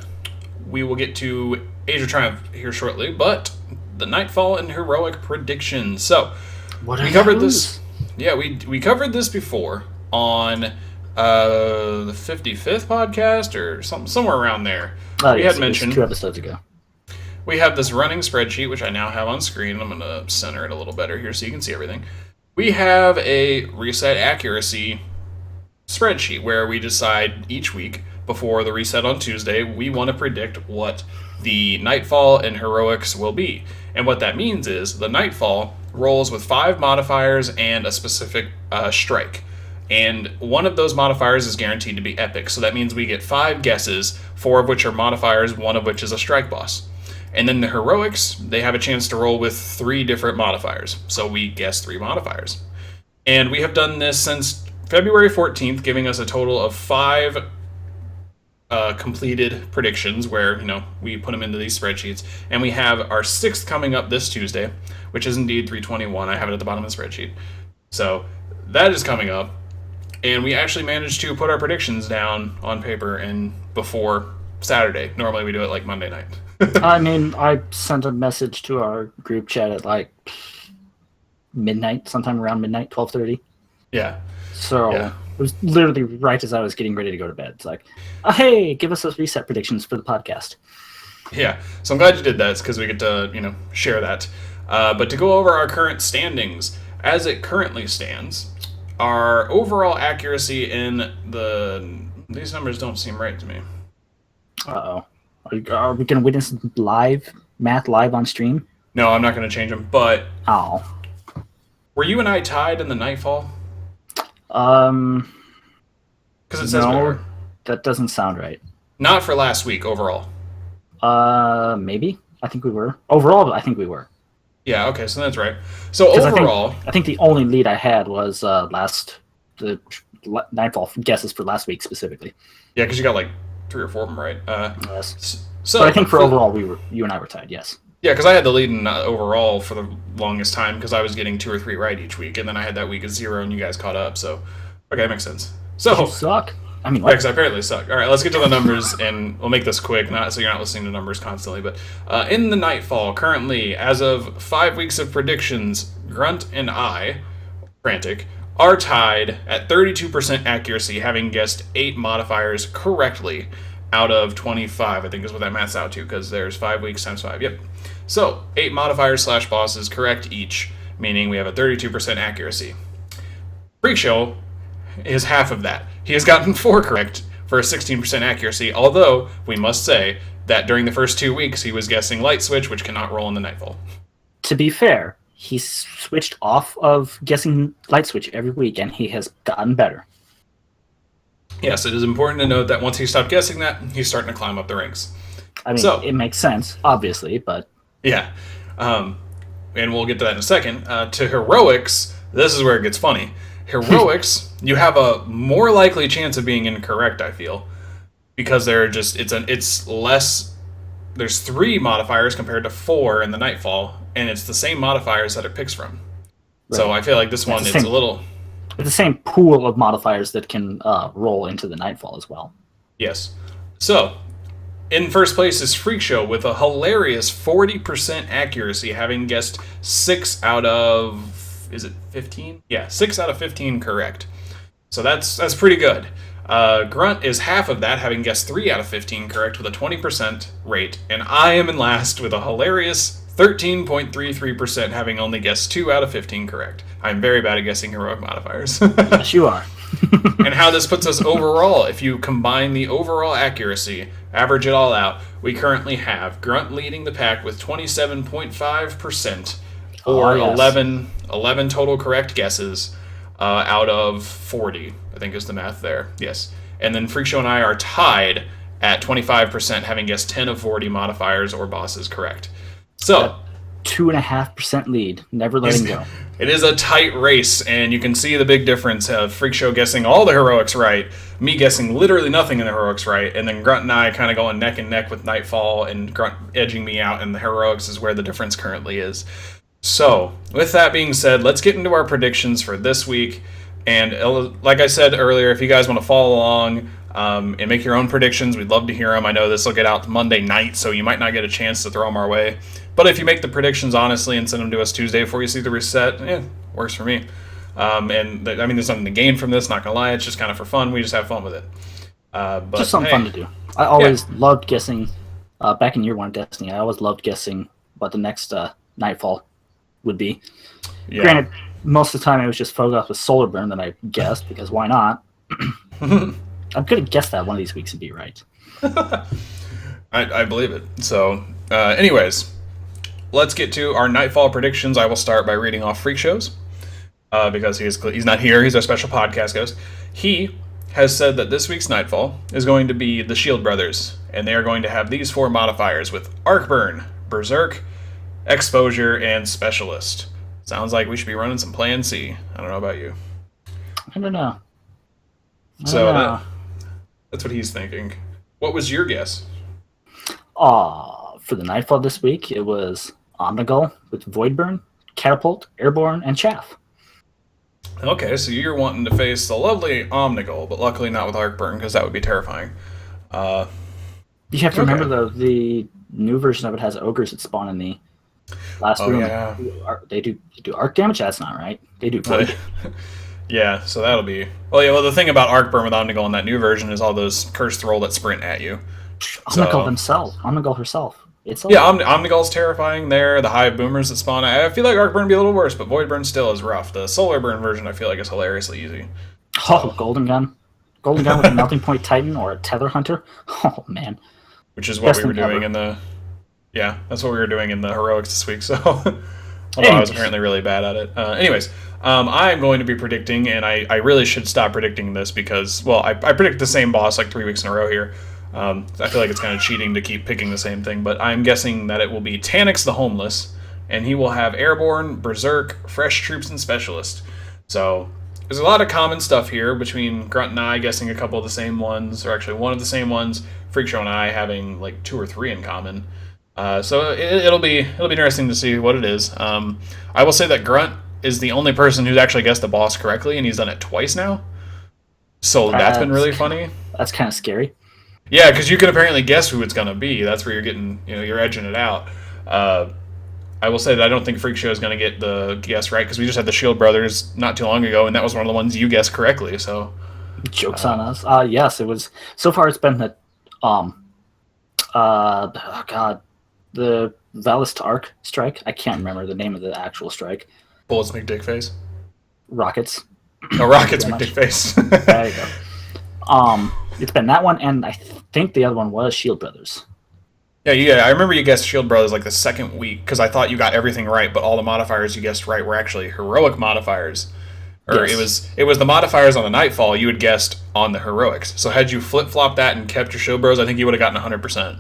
Speaker 1: we will get to Age of Triumph here shortly, but the Nightfall and Heroic predictions. So, we covered this. Yeah, we covered this before on the 55th podcast or somewhere around there. We had mentioned
Speaker 2: 2 episodes ago.
Speaker 1: We have this running spreadsheet, which I now have on screen. I'm going to center it a little better here so you can see everything. We have a reset accuracy spreadsheet where we decide each week before the reset on Tuesday, we want to predict what the Nightfall and Heroics will be. And what that means is the Nightfall rolls with 5 modifiers and a specific strike. And one of those modifiers is guaranteed to be epic. So that means we get 5 guesses, 4 of which are modifiers, 1 of which is a strike boss. And then the Heroics, they have a chance to roll with 3 different modifiers. So we guess 3 modifiers. And we have done this since February 14th, giving us a total of 5 completed predictions where, we put them into these spreadsheets. And we have our 6th coming up this Tuesday, which is indeed 321. I have it at the bottom of the spreadsheet. So that is coming up. And we actually managed to put our predictions down on paper and before Saturday. Normally we do it Monday night.
Speaker 2: I mean, I sent a message to our group chat at midnight, sometime around midnight, 12:30.
Speaker 1: Yeah.
Speaker 2: So it was literally right as I was getting ready to go to bed. It's like, oh, hey, give us those reset predictions for the podcast.
Speaker 1: Yeah. So I'm glad you did that. It's because we get to, share that. But to go over our current standings, as it currently stands, our overall accuracy in these numbers don't seem right to me.
Speaker 2: Uh-oh. Are we going to witness math live on stream?
Speaker 1: No, I'm not going to change them, but...
Speaker 2: Oh.
Speaker 1: Were you and I tied in the Nightfall?
Speaker 2: Because
Speaker 1: it says no,
Speaker 2: that doesn't sound right.
Speaker 1: Not for last week, overall.
Speaker 2: Maybe. I think we were. Overall, I think we were.
Speaker 1: Yeah, okay, so that's right. So overall...
Speaker 2: I think the only lead I had was the Nightfall guesses for last week specifically.
Speaker 1: Yeah, because you got 3 or 4 of them right.
Speaker 2: Yes. So but I think for overall, you and I were tied. Yes.
Speaker 1: Yeah, because I had the lead in overall for the longest time because I was getting 2 or 3 right each week, and then I had that week of 0, and you guys caught up. So, okay, that makes sense. So
Speaker 2: you suck. I mean,
Speaker 1: what? Because I apparently suck. All right, let's get to the numbers, and we'll make this quick, so you're not listening to numbers constantly. But in the Nightfall, currently, as of 5 weeks of predictions, Grunt and I, Frantic, are tied at 32% accuracy, having guessed 8 modifiers correctly out of 25, I think is what that maths out to, because there's 5 weeks times 5. Yep. So, 8 modifiers / bosses correct each, meaning we have a 32% accuracy. Freak Show is half of that. He has gotten 4 correct for a 16% accuracy, although we must say that during the first 2 weeks he was guessing Light Switch, which cannot roll in the Nightfall.
Speaker 2: To be fair, he switched off of guessing Light Switch every week, and he has gotten better.
Speaker 1: Yes, it is important to note that once he stopped guessing that, he's starting to climb up the ranks.
Speaker 2: I mean, it makes sense, obviously, but...
Speaker 1: Yeah. And we'll get to that in a second. To Heroics, this is where it gets funny. Heroics, you have a more likely chance of being incorrect, I feel. Because it's less... There's 3 modifiers compared to 4 in the Nightfall, and it's the same modifiers that it picks from. Right. So I feel like this one is a little...
Speaker 2: It's the same pool of modifiers that can roll into the Nightfall as well.
Speaker 1: Yes. So, in first place is Freak Show with a hilarious 40% accuracy, having guessed 6 out of... Is it 15? Yeah, 6 out of 15 correct. So that's pretty good. Grunt is half of that, having guessed 3 out of 15 correct with a 20% rate. And I am in last with a hilarious 13.33% having only guessed 2 out of 15 correct. I'm very bad at guessing heroic modifiers.
Speaker 2: Yes, you are.
Speaker 1: And how this puts us overall, if you combine the overall accuracy, average it all out, we currently have Grunt leading the pack with 27.5%, or 11 total correct guesses out of 40, I think is the math there. Yes. And then Freak Show and I are tied at 25%, having guessed 10 of 40 modifiers or bosses correct. So,
Speaker 2: 2.5% lead, never letting go.
Speaker 1: It is a tight race, and you can see the big difference of Freak Show guessing all the heroics right, me guessing literally nothing in the heroics right, and then Grunt and I kind of going neck and neck with Nightfall, and Grunt edging me out, and the heroics is where the difference currently is. So, with that being said, let's get into our predictions for this week. And like I said earlier, if you guys want to follow along and make your own predictions, we'd love to hear them. I know this will get out Monday night, so you might not get a chance to throw them our way. But if you make the predictions honestly and send them to us Tuesday before you see the reset, works for me. There's nothing to gain from this, not going to lie. It's just kind of for fun. We just have fun with it. But
Speaker 2: just something fun to do. I always loved guessing, back in year 1 of Destiny, I always loved guessing what the next Nightfall would be. Yeah. Granted, most of the time it was just focused with Solar Burn that I guessed, because why not? I'm going to guess that one of these weeks and be right.
Speaker 1: I believe it. So, anyways, let's get to our Nightfall predictions. I will start by reading off Freak Show's, because he's not here. He's our special podcast host. He has said that this week's Nightfall is going to be the Shield Brothers, and they are going to have these 4 modifiers with Arc Burn, Berserk, Exposure, and Specialist. Sounds like we should be running some Plan C. I don't know about you.
Speaker 2: I don't know.
Speaker 1: That's what he's thinking. What was your guess?
Speaker 2: For the Nightfall this week, it was Omnigull with Void Burn, Catapult, Airborne, and Chaff.
Speaker 1: Okay, so you're wanting to face the lovely Omnigull, but luckily not with Arc Burn, because that would be terrifying.
Speaker 2: You have to remember, though, the new version of it has ogres that spawn in the last room.
Speaker 1: Yeah.
Speaker 2: They do arc damage? That's not right. They do void.
Speaker 1: Yeah, so that'll be... Well, the thing about Arc Burn with Omnigull in that new version is all those Cursed Roll that sprint at you.
Speaker 2: Omnigull herself.
Speaker 1: Omnigull's terrifying there. The Hive Boomers that spawn. I feel like Arc Burn would be a little worse, but Void Burn still is rough. The Solar Burn version I feel like is hilariously easy.
Speaker 2: Oh, Golden Gun. Golden Gun with a Melting Point Titan or a Tether Hunter. Oh, man.
Speaker 1: Which is what we were doing in the... Yeah, that's what we were doing in the Heroics this week, so... Although I was apparently really bad at it. Anyways, I'm going to be predicting, and I really should stop predicting this because, well, I predict the same boss like 3 weeks in a row here. I feel like it's kind of cheating to keep picking the same thing, but I'm guessing that it will be Tanix the Homeless, and he will have Airborne, Berserk, Fresh Troops, and Specialist. So there's a lot of common stuff here between Grunt and I guessing a couple of the same ones, or actually one of the same ones, Freak Show and I having like 2 or 3 in common. So it'll be interesting to see what it is. I will say that Grunt is the only person who's actually guessed the boss correctly, and he's done it twice now. So that's been really funny.
Speaker 2: That's kind of scary.
Speaker 1: Yeah, because you can apparently guess who it's going to be. That's where you're getting, you're edging it out. I will say that I don't think Freak Show is going to get the guess right, because we just had the Shield Brothers not too long ago, and that was one of the ones you guessed correctly. So
Speaker 2: joke's on us. Yes, it was. So far, it's been the the Valist Arc strike. I can't remember the name of the actual strike.
Speaker 1: Bullets make dick face.
Speaker 2: Rockets.
Speaker 1: No, rockets make dick face.
Speaker 2: There you go. It's been that one, and I think the other one was Shield Brothers.
Speaker 1: Yeah. I remember you guessed Shield Brothers like the second week because I thought you got everything right, but all the modifiers you guessed right were actually heroic modifiers. Or yes. It was the modifiers on the Nightfall you had guessed on the heroics. So had you flip-flopped that and kept your Shield Bros, I think you would have gotten 100%.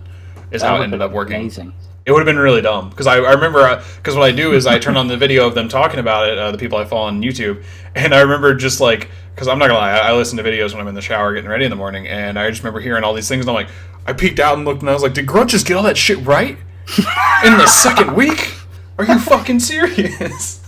Speaker 1: Is how it ended up working.
Speaker 2: Amazing.
Speaker 1: It would have been really dumb because I remember because what I do is I turn on the video of them talking about it, the people I follow on YouTube, and I remember just like because I'm not gonna lie, I listen to videos when I'm in the shower getting ready in the morning, and I just remember hearing all these things, and I'm like, I peeked out and looked, and I was like, did Grunt just get all that shit right in the second week? Are you fucking serious?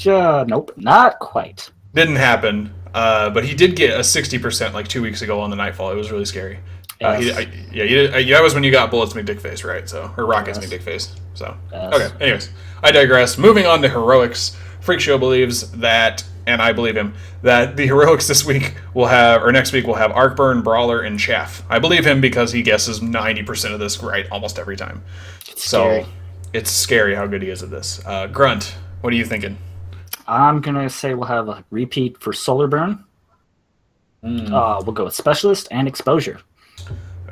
Speaker 2: Nope, not quite.
Speaker 1: Didn't happen, but he did get a 60% like 2 weeks ago on the Nightfall. It was really scary. Yes. That was when you got Bullets make dick face, right? So, or Rockets make dick face. So, okay. Anyways, I digress. Moving on to heroics. Freak Show believes that, and I believe him, that the heroics this week will have, or next week will have Arcburn, Brawler, and Chaff. I believe him because he guesses 90% of this right almost every time.
Speaker 2: It's scary.
Speaker 1: It's scary how good he is at this. Grunt, what are you thinking?
Speaker 2: I'm gonna say we'll have a repeat for Solar Burn. We'll go with Specialist and Exposure.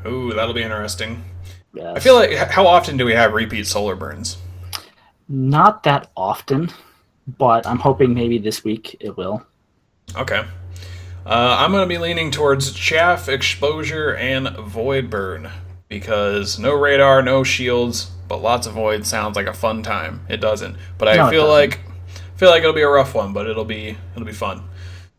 Speaker 1: Ooh, that'll be interesting. I
Speaker 2: Yes.
Speaker 1: feel like, how often do we have repeat solar burns?
Speaker 2: Not that often, but I'm hoping maybe this week it will.
Speaker 1: Okay. I'm going to be leaning towards Chaff, Exposure, and Void Burn. Because no radar, no shields, but lots of void sounds like a fun time. It doesn't. But I
Speaker 2: No, it
Speaker 1: feel
Speaker 2: doesn't.
Speaker 1: like it'll be a rough one, but it'll be fun.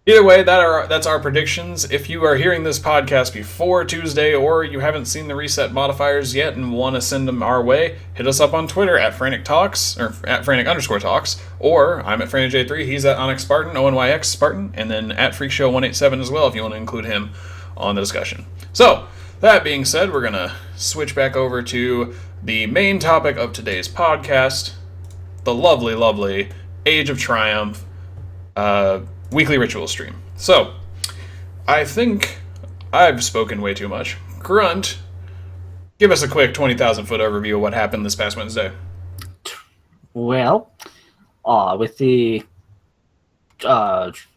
Speaker 1: Either way, that's our predictions. If you are hearing this podcast before Tuesday or you haven't seen the reset modifiers yet and want to send them our way, hit us up on Twitter at Frantic Talks, or at Frantic_Talks, or I'm at FranticJ3, he's at Onyx Spartan, ONYX Spartan, and then at FreakShow187 as well if you want to include him on the discussion. So, that being said, we're going to switch back over to the main topic of today's podcast, the lovely, lovely Age of Triumph, weekly ritual stream. So, I think I've spoken way too much. Grunt, give us a quick 20,000 foot overview of what happened this past Wednesday.
Speaker 2: Well, with the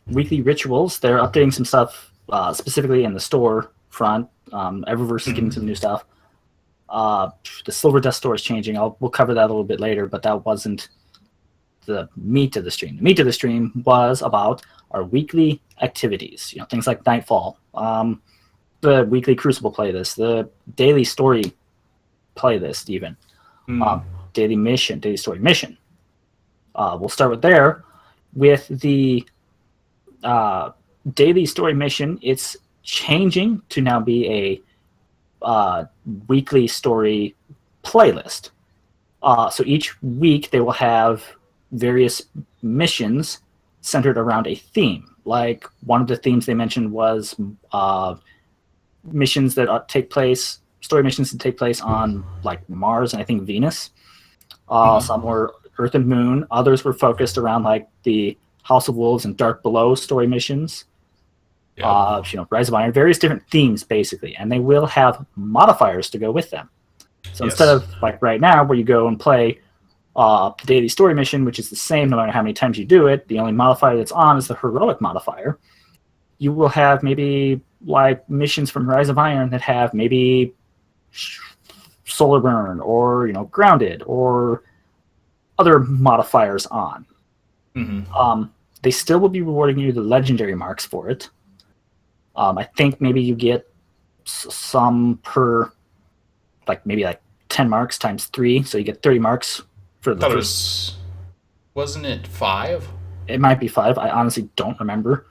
Speaker 2: weekly rituals, they're updating some stuff specifically in the store front. Eververse is getting some new stuff. The Silver Dust store is changing. We'll cover that a little bit later, but that wasn't the meat of the stream. The meat of the stream was about our weekly activities, things like Nightfall, the weekly Crucible playlist, the daily story playlist, even daily story mission. We'll start with there. With the daily story mission, it's changing to now be a weekly story playlist. So each week they will have various missions centered around a theme. Like one of the themes they mentioned was missions that take place, story missions that take place on like Mars and I think Venus. Some were Earth and Moon. Others were focused around like the House of Wolves and Dark Below story missions. Rise of Iron, various different themes basically, and they will have modifiers to go with them. So instead of like right now where you go and play the daily story mission, which is the same no matter how many times you do it, the only modifier that's on is the heroic modifier. You will have maybe like missions from Rise of Iron that have maybe Solar Burn or Grounded or other modifiers on. They still will be rewarding you the legendary marks for it. I think maybe you get some per maybe 10 marks times 3, so you get 30 marks for the first.
Speaker 1: Wasn't it 5?
Speaker 2: It might be 5. I honestly don't remember.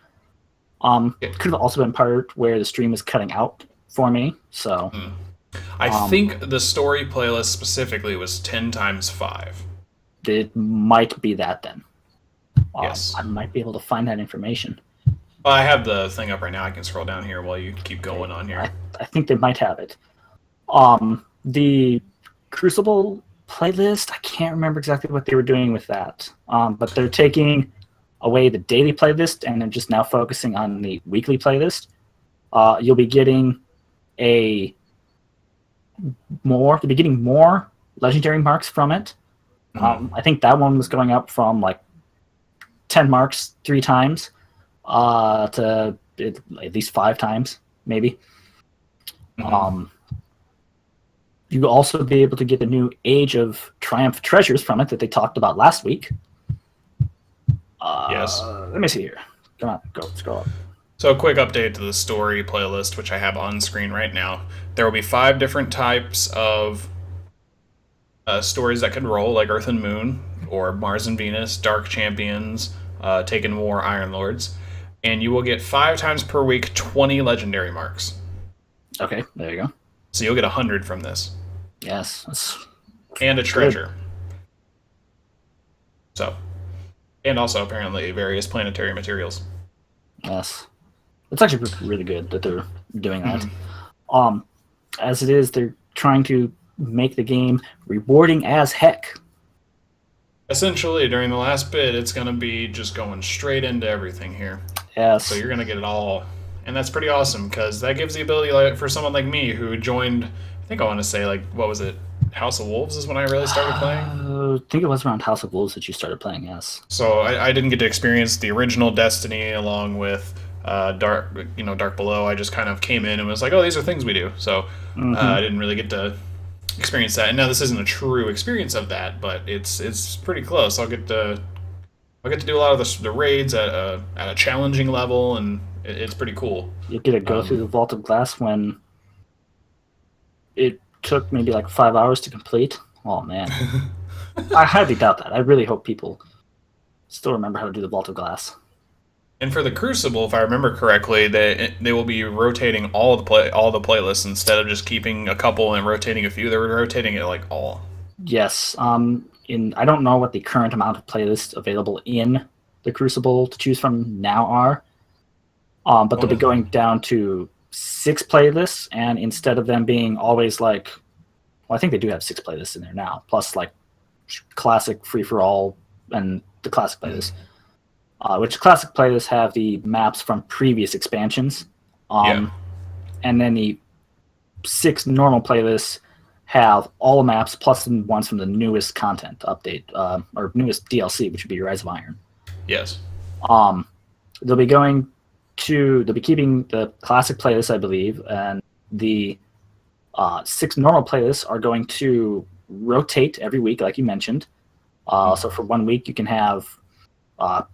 Speaker 2: It could have also been part where the stream was cutting out for me. So
Speaker 1: I think the story playlist specifically was 10 times 5.
Speaker 2: It might be that then.
Speaker 1: Yes.
Speaker 2: I might be able to find that information.
Speaker 1: Well, I have the thing up right now. I can scroll down here while you keep going on here.
Speaker 2: I think they might have it. The Crucible playlist, I can't remember exactly what they were doing with that. But they're taking away the daily playlist and they're just now focusing on the weekly playlist. You'll be getting more legendary marks from it. I think that one was going up from 10 marks 3 times to at least 5 times, maybe. You'll also be able to get the new Age of Triumph treasures from it that they talked about last week.
Speaker 1: Yes.
Speaker 2: Let me see here. Come on, go scroll up.
Speaker 1: So a quick update to the story playlist, which I have on screen right now. There will be 5 different types of stories that can roll, like Earth and Moon, or Mars and Venus, Dark Champions, Taken War, Iron Lords. And you will get 5 times per week 20 legendary marks.
Speaker 2: Okay, there you go.
Speaker 1: So you'll get 100 from this.
Speaker 2: Yes. That's
Speaker 1: and a treasure. So. And also, apparently, various planetary materials.
Speaker 2: Yes. It's actually really good that they're doing that. As it is, they're trying to make the game rewarding as heck.
Speaker 1: Essentially, during the last bit, it's going to be just going straight into everything here.
Speaker 2: Yes.
Speaker 1: So you're going to get it all. And that's pretty awesome, because that gives the ability for someone like me who joined, I think I want to say, what was it, House of Wolves is when I really started playing.
Speaker 2: I think it was around House of Wolves that you started playing, yes.
Speaker 1: So I didn't get to experience the original Destiny along with Dark Below. I just kind of came in and was like, oh, these are things we do. So I didn't really get to experience that. And now this isn't a true experience of that, but it's pretty close. I'll get to do a lot of the raids at a challenging level, and it's pretty cool.
Speaker 2: You get to go through the Vault of Glass when it took maybe like 5 hours to complete. Oh, man. I highly doubt that. I really hope people still remember how to do the Vault of Glass.
Speaker 1: And for the Crucible, if I remember correctly, they will be rotating all the playlists instead of just keeping a couple and rotating a few. They're rotating it like all.
Speaker 2: Yes. I don't know what the current amount of playlists available in the Crucible to choose from now are, but they'll be going down to 6 playlists, and instead of them being always like, well, I think they do have 6 playlists in there now, plus like classic free for all and the classic playlist. Which classic playlists have the maps from previous expansions, and then the 6 normal playlists have all the maps plus the ones from the newest content update or newest DLC, which would be Rise of Iron.
Speaker 1: Yes.
Speaker 2: They'll be keeping the classic playlist, I believe, and the 6 normal playlists are going to rotate every week, like you mentioned. So for 1 week, you can have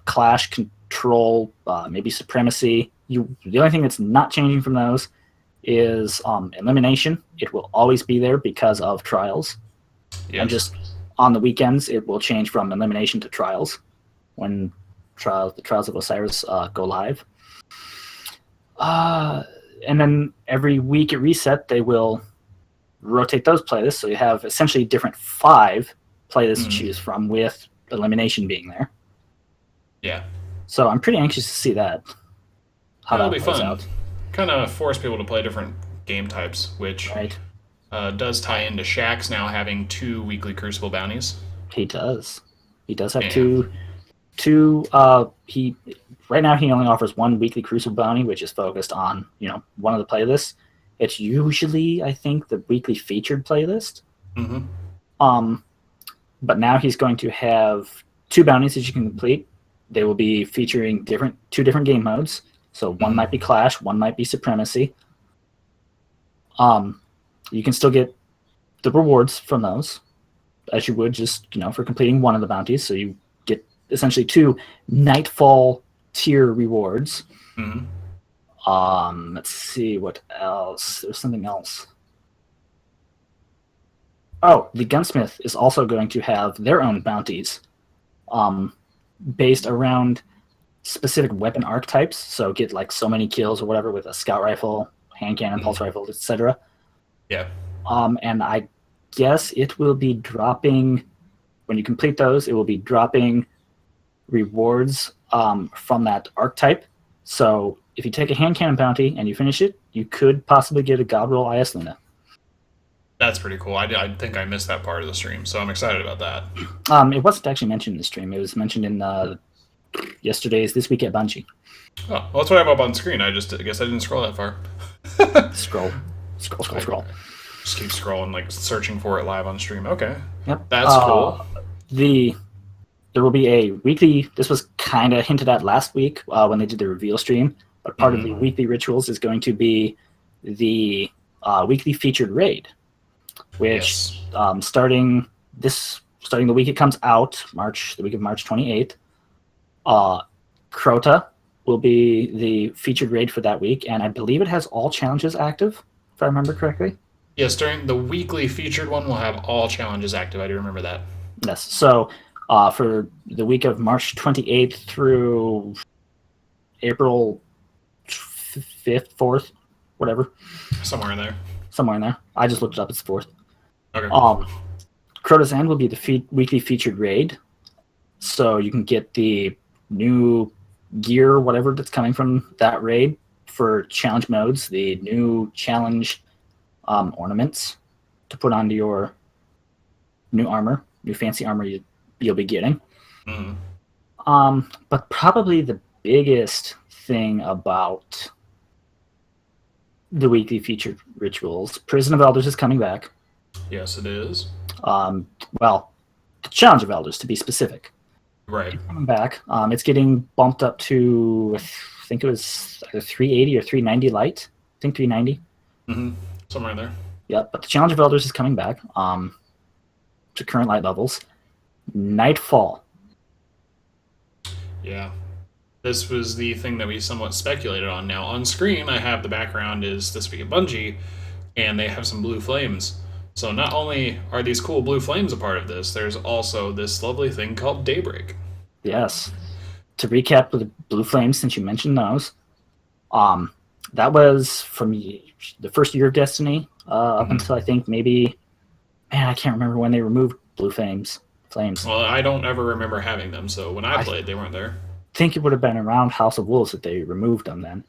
Speaker 2: Clash, Control, maybe Supremacy. The only thing that's not changing from those is Elimination. It will always be there because of Trials. Yes. And just on the weekends, it will change from Elimination to Trials when the Trials of Osiris go live. And then every week at reset, they will rotate those playlists. So you have essentially different 5 playlists to choose from, with Elimination being there. Yeah. So I'm pretty anxious to see that.
Speaker 1: That'll be fun. Out. Kind of force people to play different game types, which does tie into Shaxx now having 2 weekly Crucible bounties.
Speaker 2: He does. He does have two. Right now he only offers 1 weekly Crucible bounty, which is focused on one of the playlists. It's usually, I think, the weekly featured playlist. But now he's going to have 2 bounties that you can complete. They will be featuring 2 different game modes. So one might be Clash, one might be Supremacy. You can still get the rewards from those, as you would just for completing one of the bounties. So you get essentially 2 Nightfall tier rewards. Let's see what else. There's something else. Oh, the Gunsmith is also going to have their own bounties, based around specific weapon archetypes. So get like so many kills or whatever with a scout rifle, hand cannon, pulse rifle, etc.
Speaker 1: Yeah.
Speaker 2: And I guess it will be dropping, when you complete those, it will be dropping rewards from that archetype. So if you take a hand cannon bounty and you finish it, you could possibly get a God Roll IS Luna.
Speaker 1: That's pretty cool. I think I missed that part of the stream, so I'm excited about that.
Speaker 2: It wasn't actually mentioned in the stream. It was mentioned in yesterday's This Week at Bungie.
Speaker 1: Oh, well, that's what I have up on screen. I guess I didn't scroll that far.
Speaker 2: Scroll.
Speaker 1: Just keep scrolling, like searching for it live on stream. Okay.
Speaker 2: Yep.
Speaker 1: That's cool.
Speaker 2: There will be a weekly. This was kind of hinted at last week when they did the reveal stream. But part of the weekly rituals is going to be the weekly featured raid, which starting the week it comes out, the week of March 28th, Crota will be the featured raid for that week, and I believe it has all challenges active, if I remember correctly.
Speaker 1: Yes, during the weekly featured one, we'll have all challenges active. I do remember that.
Speaker 2: Yes, so for the week of March 28th through April 5th, 4th, whatever.
Speaker 1: Somewhere in there. I just looked it up. It's 4th. Okay.
Speaker 2: Crota's End will be the weekly featured raid, so you can get the new gear, whatever that's coming from that raid for challenge modes, the new challenge ornaments to put onto your new armor, new fancy armor you'll be getting. But probably the biggest thing about the weekly featured rituals, Prison of Elders is coming back.
Speaker 1: Yes, it is.
Speaker 2: Well, the Challenge of Elders, to be specific.
Speaker 1: Right.
Speaker 2: It's coming back. It's getting bumped up to, I think it was either 380 or 390 light. I think 390.
Speaker 1: Mm-hmm. Somewhere in there.
Speaker 2: Yep, but the Challenge of Elders is coming back to current light levels. Nightfall.
Speaker 1: Yeah. This was the thing that we somewhat speculated on. Now, on screen, I have the background is This Week at Bungie, and they have some blue flames. So not only are these cool blue flames a part of this, there's also this lovely thing called Daybreak.
Speaker 2: Yes. To recap with the blue flames, since you mentioned those, that was from the first year of Destiny up until I think maybe, man, I can't remember when they removed blue flames.
Speaker 1: Well, I don't ever remember having them, so when I played, they weren't there.
Speaker 2: I think it would have been around House of Wolves that they removed them then.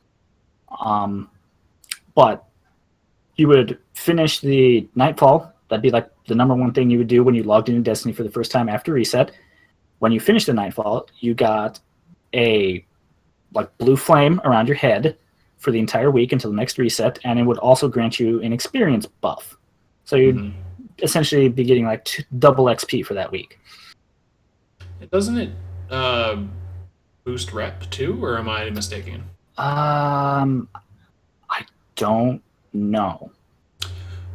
Speaker 2: But you would finish the Nightfall. That'd be like the number one thing you would do when you logged into Destiny for the first time after reset. When you finished the Nightfall, you got a like blue flame around your head for the entire week until the next reset, and it would also grant you an experience buff. So you'd essentially be getting like double XP for that week.
Speaker 1: Doesn't it boost rep too, or am I mistaken?
Speaker 2: I don't know.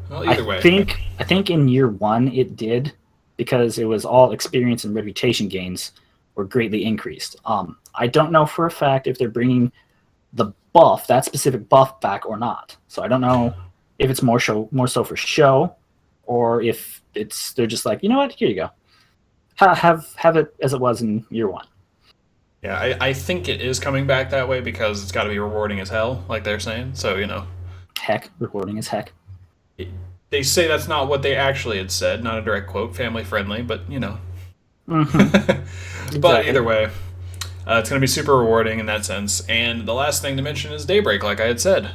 Speaker 1: Well, either way.
Speaker 2: I think in year one it did, because it was all experience and reputation gains were greatly increased. I don't know for a fact if they're bringing the buff, that specific buff, back or not. So I don't know if it's more so for show, or if they're just like, you know what, here you go, have it as it was in year one.
Speaker 1: Yeah, I think it is coming back that way because it's got to be rewarding as hell, like they're saying. So,
Speaker 2: Heck, rewarding as heck.
Speaker 1: They say that's not what they actually had said. Not a direct quote, family friendly, but
Speaker 2: Mm-hmm.
Speaker 1: But either way, it's going to be super rewarding in that sense. And the last thing to mention is Daybreak, like I had said.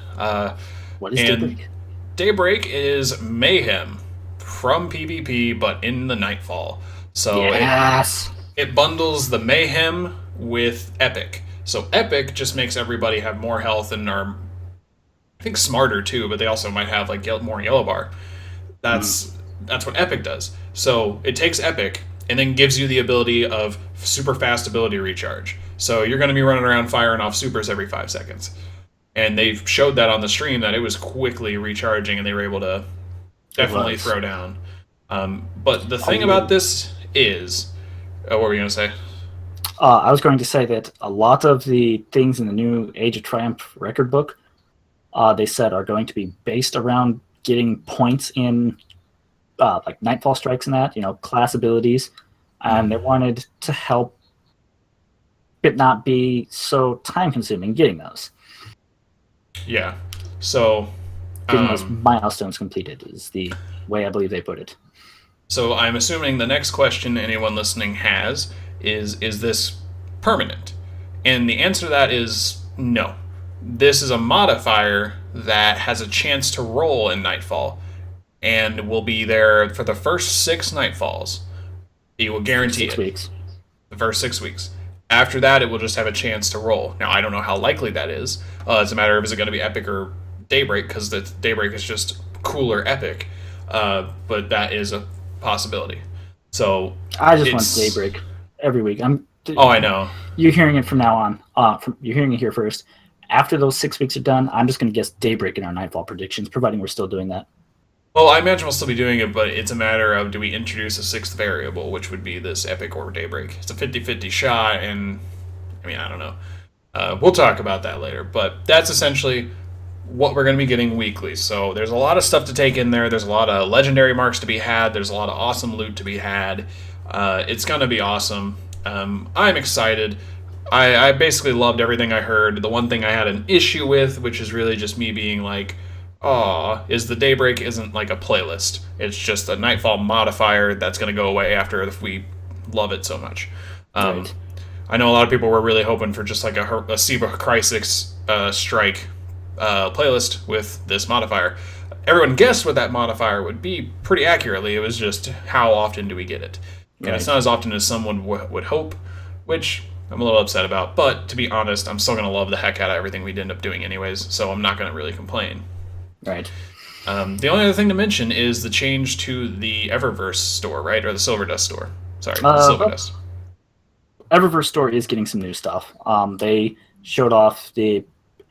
Speaker 2: What is Daybreak?
Speaker 1: Daybreak is mayhem from PvP, but in the Nightfall. So
Speaker 2: yes.
Speaker 1: it bundles the mayhem with epic. So epic just makes everybody have more health and are, I think, smarter too, but they also might have like more yellow bar. That's what epic does. So it takes epic and then gives you the ability of super fast ability recharge. So you're going to be running around firing off supers every 5 seconds. And they showed that on the stream that it was quickly recharging and they were able to definitely throw down. But the thing about this is, what were you going to say?
Speaker 2: I was going to say that a lot of the things in the new Age of Triumph record book, they said are going to be based around getting points in like Nightfall strikes and that, class abilities. And they wanted to help it not be so time consuming getting those.
Speaker 1: Yeah. So
Speaker 2: getting those milestones completed is the way I believe they put it.
Speaker 1: So I'm assuming the next question anyone listening has is this permanent? And the answer to that is no. This is a modifier that has a chance to roll in Nightfall and will be there for the first 6 Nightfalls. You will guarantee
Speaker 2: 6 weeks.
Speaker 1: The first 6 weeks. After that, it will just have a chance to roll. Now, I don't know how likely that is. It's a matter of, is it going to be epic or Daybreak, because the Daybreak is just cooler epic. But that is a possibility. So
Speaker 2: I just want Daybreak every week.
Speaker 1: I know.
Speaker 2: You're hearing it from now on. You're hearing it here first. After those 6 weeks are done, I'm just going to guess Daybreak in our Nightfall predictions, providing we're still doing that.
Speaker 1: Well, I imagine we'll still be doing it, but it's a matter of, do we introduce a 6th variable, which would be this epic or Daybreak. It's a 50-50 shot, and I don't know. We'll talk about that later, but that's essentially what we're going to be getting weekly. So there's a lot of stuff to take in there. There's a lot of legendary marks to be had. There's a lot of awesome loot to be had. It's going to be awesome. I'm excited. I basically loved everything I heard. The one thing I had an issue with, which is really just me being like, is the Daybreak isn't like a playlist. It's just a Nightfall modifier that's going to go away after if we love it so much.
Speaker 2: Right.
Speaker 1: I know a lot of people were really hoping for just like a Siva Crisis strike playlist with this modifier. Everyone guessed what that modifier would be pretty accurately. It was just, how often do we get it? And It's not as often as someone would hope, which I'm a little upset about. But to be honest, I'm still going to love the heck out of everything we'd end up doing anyways, so I'm not going to really complain.
Speaker 2: Right.
Speaker 1: The only other thing to mention is the change to the Eververse store, right? Or the Silverdust store. Sorry, the Silverdust.
Speaker 2: Eververse store is getting some new stuff. They showed off the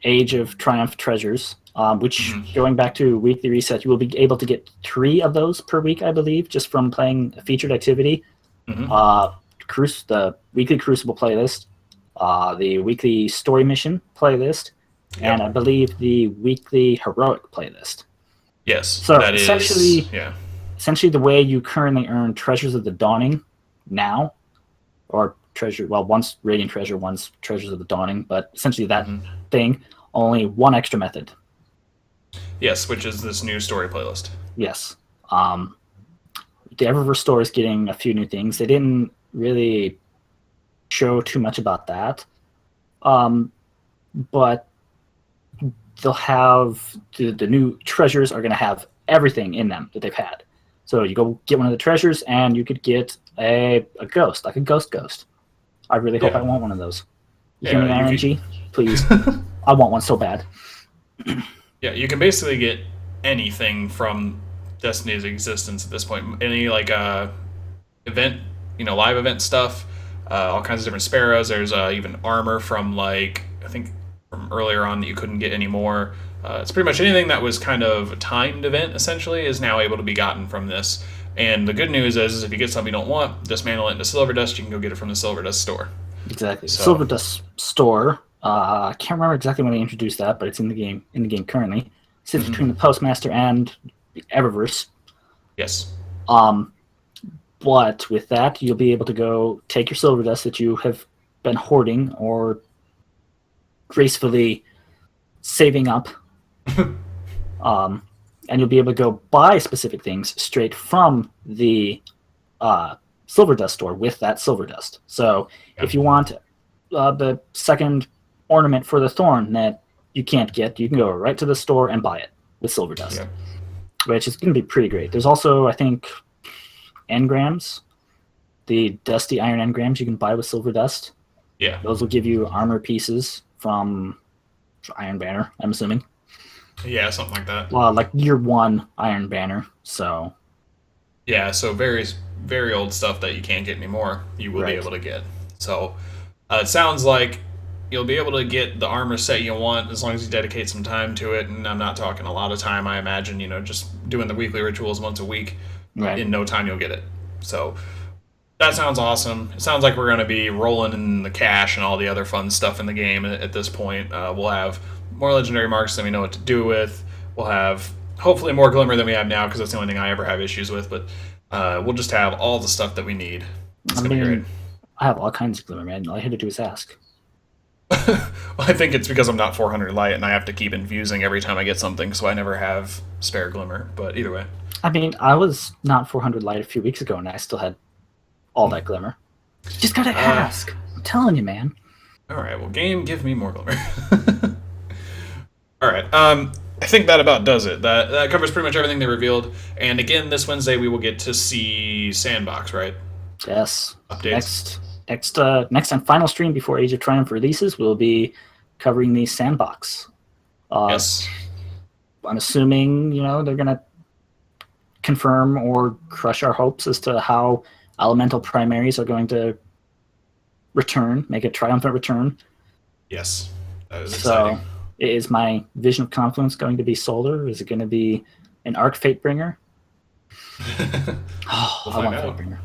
Speaker 2: Age of Triumph treasures, which, going back to weekly reset, you will be able to get 3 of those per week, I believe, just from playing a featured activity. The weekly Crucible playlist, the weekly story mission playlist, and I believe the weekly heroic playlist.
Speaker 1: Yes,
Speaker 2: so that essentially the way you currently earn Treasures of the Dawning now, or once Radiant Treasure, once Treasures of the Dawning, but essentially that thing, only one extra method.
Speaker 1: Yes, which is this new story playlist.
Speaker 2: Yes. The Eververse store is getting a few new things. They didn't really show too much about that. But they'll have the new treasures are going to have everything in them that they've had. So you go get one of the treasures and you could get a ghost, like a ghost. I really hope I want one of those. You hear me, RNG? Please. I want one so bad.
Speaker 1: Yeah, you can basically get anything from Destiny's existence at this point. Any event, live event stuff, all kinds of different sparrows. There's even armor from I think from earlier on that you couldn't get anymore. It's pretty much anything that was kind of a timed event essentially is now able to be gotten from this. And the good news is if you get something you don't want, dismantle it into Silverdust. You can go get it from the Silverdust store.
Speaker 2: Exactly. So, Silverdust store. I can't remember exactly when they introduced that, but it's in the game. Currently, it sits between the Postmaster and the Eververse.
Speaker 1: Yes.
Speaker 2: But with that, you'll be able to go take your Silverdust that you have been hoarding or gracefully saving up, and you'll be able to go buy specific things straight from the Silverdust store with that Silverdust. So if you want the second ornament for the Thorn that you can't get, you can go right to the store and buy it with Silverdust, which is going to be pretty great. There's also, I think, engrams, the dusty iron engrams you can buy with Silverdust.
Speaker 1: Yeah.
Speaker 2: Those will give you armor pieces from Iron Banner, I'm assuming.
Speaker 1: Yeah, something like that.
Speaker 2: Like year 1 Iron Banner, so...
Speaker 1: Yeah, so very, very old stuff that you can't get anymore, you will be able to get. So, it sounds like you'll be able to get the armor set you want as long as you dedicate some time to it, and I'm not talking a lot of time, I imagine, just doing the weekly rituals once a week. Right. In no time you'll get it. So, that sounds awesome. It sounds like we're going to be rolling in the cash and all the other fun stuff in the game at this point. We'll have more legendary marks than we know what to do with. We'll have, hopefully, more glimmer than we have now, because that's the only thing I ever have issues with. But we'll just have all the stuff that we need. It's going to be great.
Speaker 2: I have all kinds of glimmer, man. All I had to do is ask.
Speaker 1: Well, I think it's because I'm not 400 light, and I have to keep infusing every time I get something, so I never have spare glimmer. But either way.
Speaker 2: I mean, I was not 400 light a few weeks ago, and I still had all that glimmer. Just gotta ask. I'm telling you, man.
Speaker 1: Alright, well, game, give me more glimmer. Alright, I think that about does it. That covers pretty much everything they revealed. And again, this Wednesday we will get to see Sandbox, right?
Speaker 2: Yes.
Speaker 1: Updates.
Speaker 2: Next and final stream before Age of Triumph releases, we'll be covering the Sandbox.
Speaker 1: Yes.
Speaker 2: I'm assuming, they're gonna confirm or crush our hopes as to how elemental primaries are going to return, make a triumphant return.
Speaker 1: Yes, that is exciting.
Speaker 2: So, is my Vision of Confluence going to be solar? Is it going to be an Arc Fatebringer? I want Fatebringer.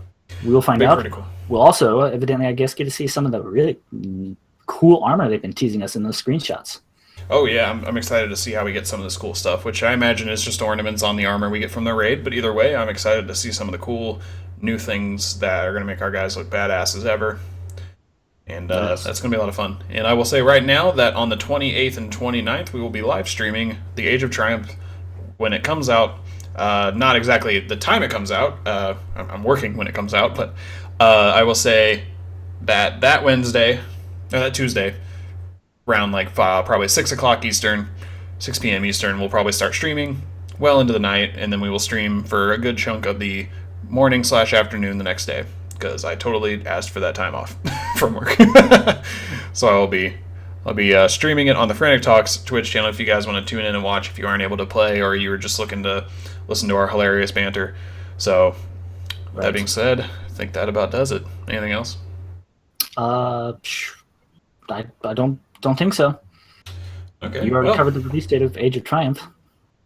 Speaker 2: We will find out. Critical. We'll also, evidently, I guess, get to see some of the really cool armor they've been teasing us in those screenshots.
Speaker 1: Oh, yeah, I'm excited to see how we get some of this cool stuff, which I imagine is just ornaments on the armor we get from the raid, but either way, I'm excited to see some of the cool new things that are going to make our guys look badass as ever. And that's going to be a lot of fun. And I will say right now that on the 28th and 29th, we will be live streaming the Age of Triumph when it comes out. Not exactly the time it comes out. I'm working when it comes out, but I will say that Wednesday, or that Tuesday, around probably 6 o'clock Eastern, 6 p.m. Eastern, we'll probably start streaming well into the night, and then we will stream for a good chunk of the morning/afternoon the next day, because I totally asked for that time off from work. So I will be I'll be streaming it on the Frantic Talks Twitch channel if you guys want to tune in and watch if you aren't able to play or you were just looking to listen to our hilarious banter. So, that being said, I think that about does it. Anything else?
Speaker 2: I don't think so.
Speaker 1: Okay.
Speaker 2: You already covered the release date of Age of Triumph,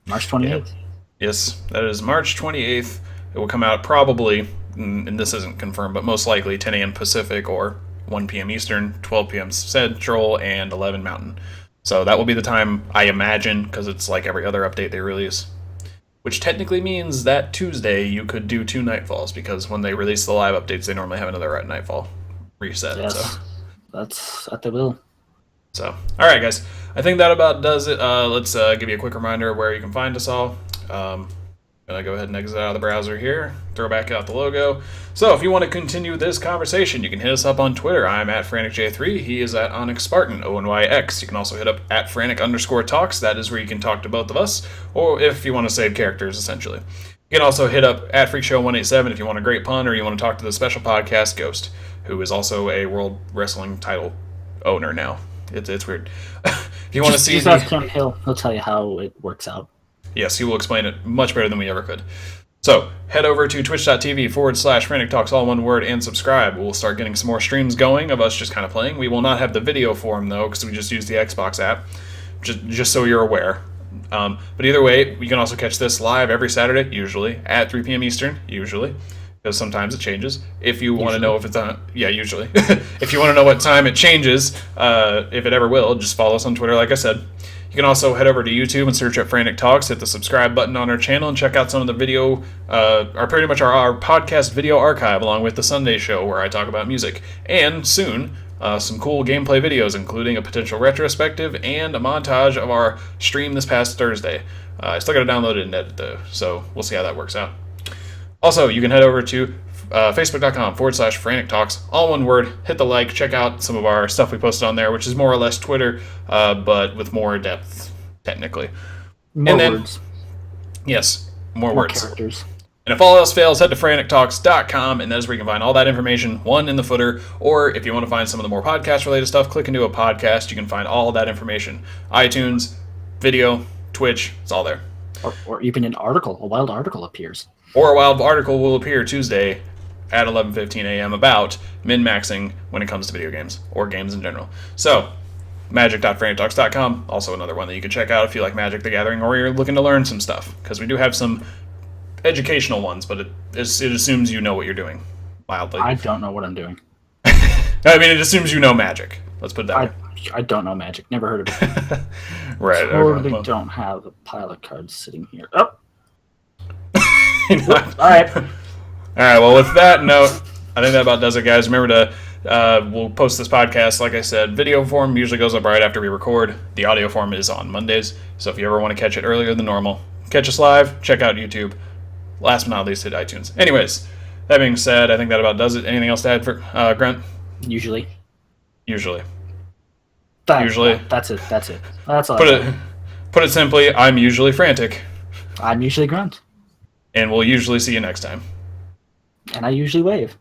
Speaker 2: March 28th.
Speaker 1: Yeah. Yes, that is March 28th. It will come out probably, and this isn't confirmed, but most likely 10 a.m. Pacific or 1 p.m. Eastern, 12 p.m. Central, and 11 Mountain. So that will be the time, I imagine, because it's like every other update they release. Which technically means that Tuesday you could do 2 Nightfalls, because when they release the live updates, they normally have another Nightfall reset.
Speaker 2: Yes,
Speaker 1: so.
Speaker 2: That's what they will.
Speaker 1: So, alright guys, I think that about does it. Let's give you a quick reminder of where you can find us all. Gonna go ahead and exit out of the browser here, throw back out the logo. So if you want to continue this conversation, you can hit us up on Twitter. I'm at FranticJ3. He is at Onyx Spartan, ONYX. You can also hit up at Frantic_Talks. That is where you can talk to both of us, or if you want to save characters, essentially. You can also hit up at FreakShow187 if you want a great pun or you want to talk to the special podcast Ghost, who is also a World Wrestling title owner now. It's weird. If you want to see...
Speaker 2: Just ask Tim Hill. He'll tell you how it works out.
Speaker 1: Yes, he will explain it much better than we ever could. So, head over to twitch.tv/Frantic Talks, all one word, and subscribe. We'll start getting some more streams going of us just kind of playing. We will not have the video form, though, because we just use the Xbox app, just so you're aware. But either way, you can also catch this live every Saturday, usually, at 3 p.m. Eastern, usually, because sometimes it changes. If you want to know if it's on... Yeah, usually. If you want to know what time it changes, if it ever will, just follow us on Twitter, like I said. You can also head over to YouTube and search up Frantic Talks, hit the subscribe button on our channel, and check out some of the video, pretty much our podcast video archive, along with the Sunday show where I talk about music. And soon, some cool gameplay videos, including a potential retrospective and a montage of our stream this past Thursday. I still got to download it and edit, though, so we'll see how that works out. Also, you can head over to Facebook.com/Frantic Talks, all one word. Hit the like, check out some of our stuff we posted on there, which is more or less Twitter, but with more depth, technically.
Speaker 2: More words.
Speaker 1: Yes, more words.
Speaker 2: Characters.
Speaker 1: And if all else fails, head to frantictalks.com, and that is where you can find all that information, one in the footer, or if you want to find some of the more podcast-related stuff, click into a podcast. You can find all that information. iTunes, video, Twitch, it's all there.
Speaker 2: Or even an article, a wild article appears.
Speaker 1: Or a wild article will appear Tuesday at 11:15 a.m. about min-maxing when it comes to video games, or games in general. So, magic.frantictalks.com, also another one that you can check out if you like Magic the Gathering, or you're looking to learn some stuff, because we do have some educational ones, but it assumes you know what you're doing, mildly.
Speaker 2: I don't know what I'm doing.
Speaker 1: I mean, it assumes you know Magic. Let's put it that way.
Speaker 2: I don't know Magic. Never heard of it.
Speaker 1: Right.
Speaker 2: Totally don't have a pile of cards sitting here. Oh! All right.
Speaker 1: All right, well, with that note, I think that about does it, guys. Remember to, we'll post this podcast, like I said, video form usually goes up right after we record. The audio form is on Mondays, so if you ever want to catch it earlier than normal, catch us live, check out YouTube. Last but not least, hit iTunes. Anyways, that being said, I think that about does it. Anything else to add for Grunt?
Speaker 2: Usually.
Speaker 1: Usually.
Speaker 2: Usually. That's it. That's all.
Speaker 1: Put it simply, I'm usually Frantic.
Speaker 2: I'm usually Grunt.
Speaker 1: And we'll usually see you next time.
Speaker 2: And I usually wave.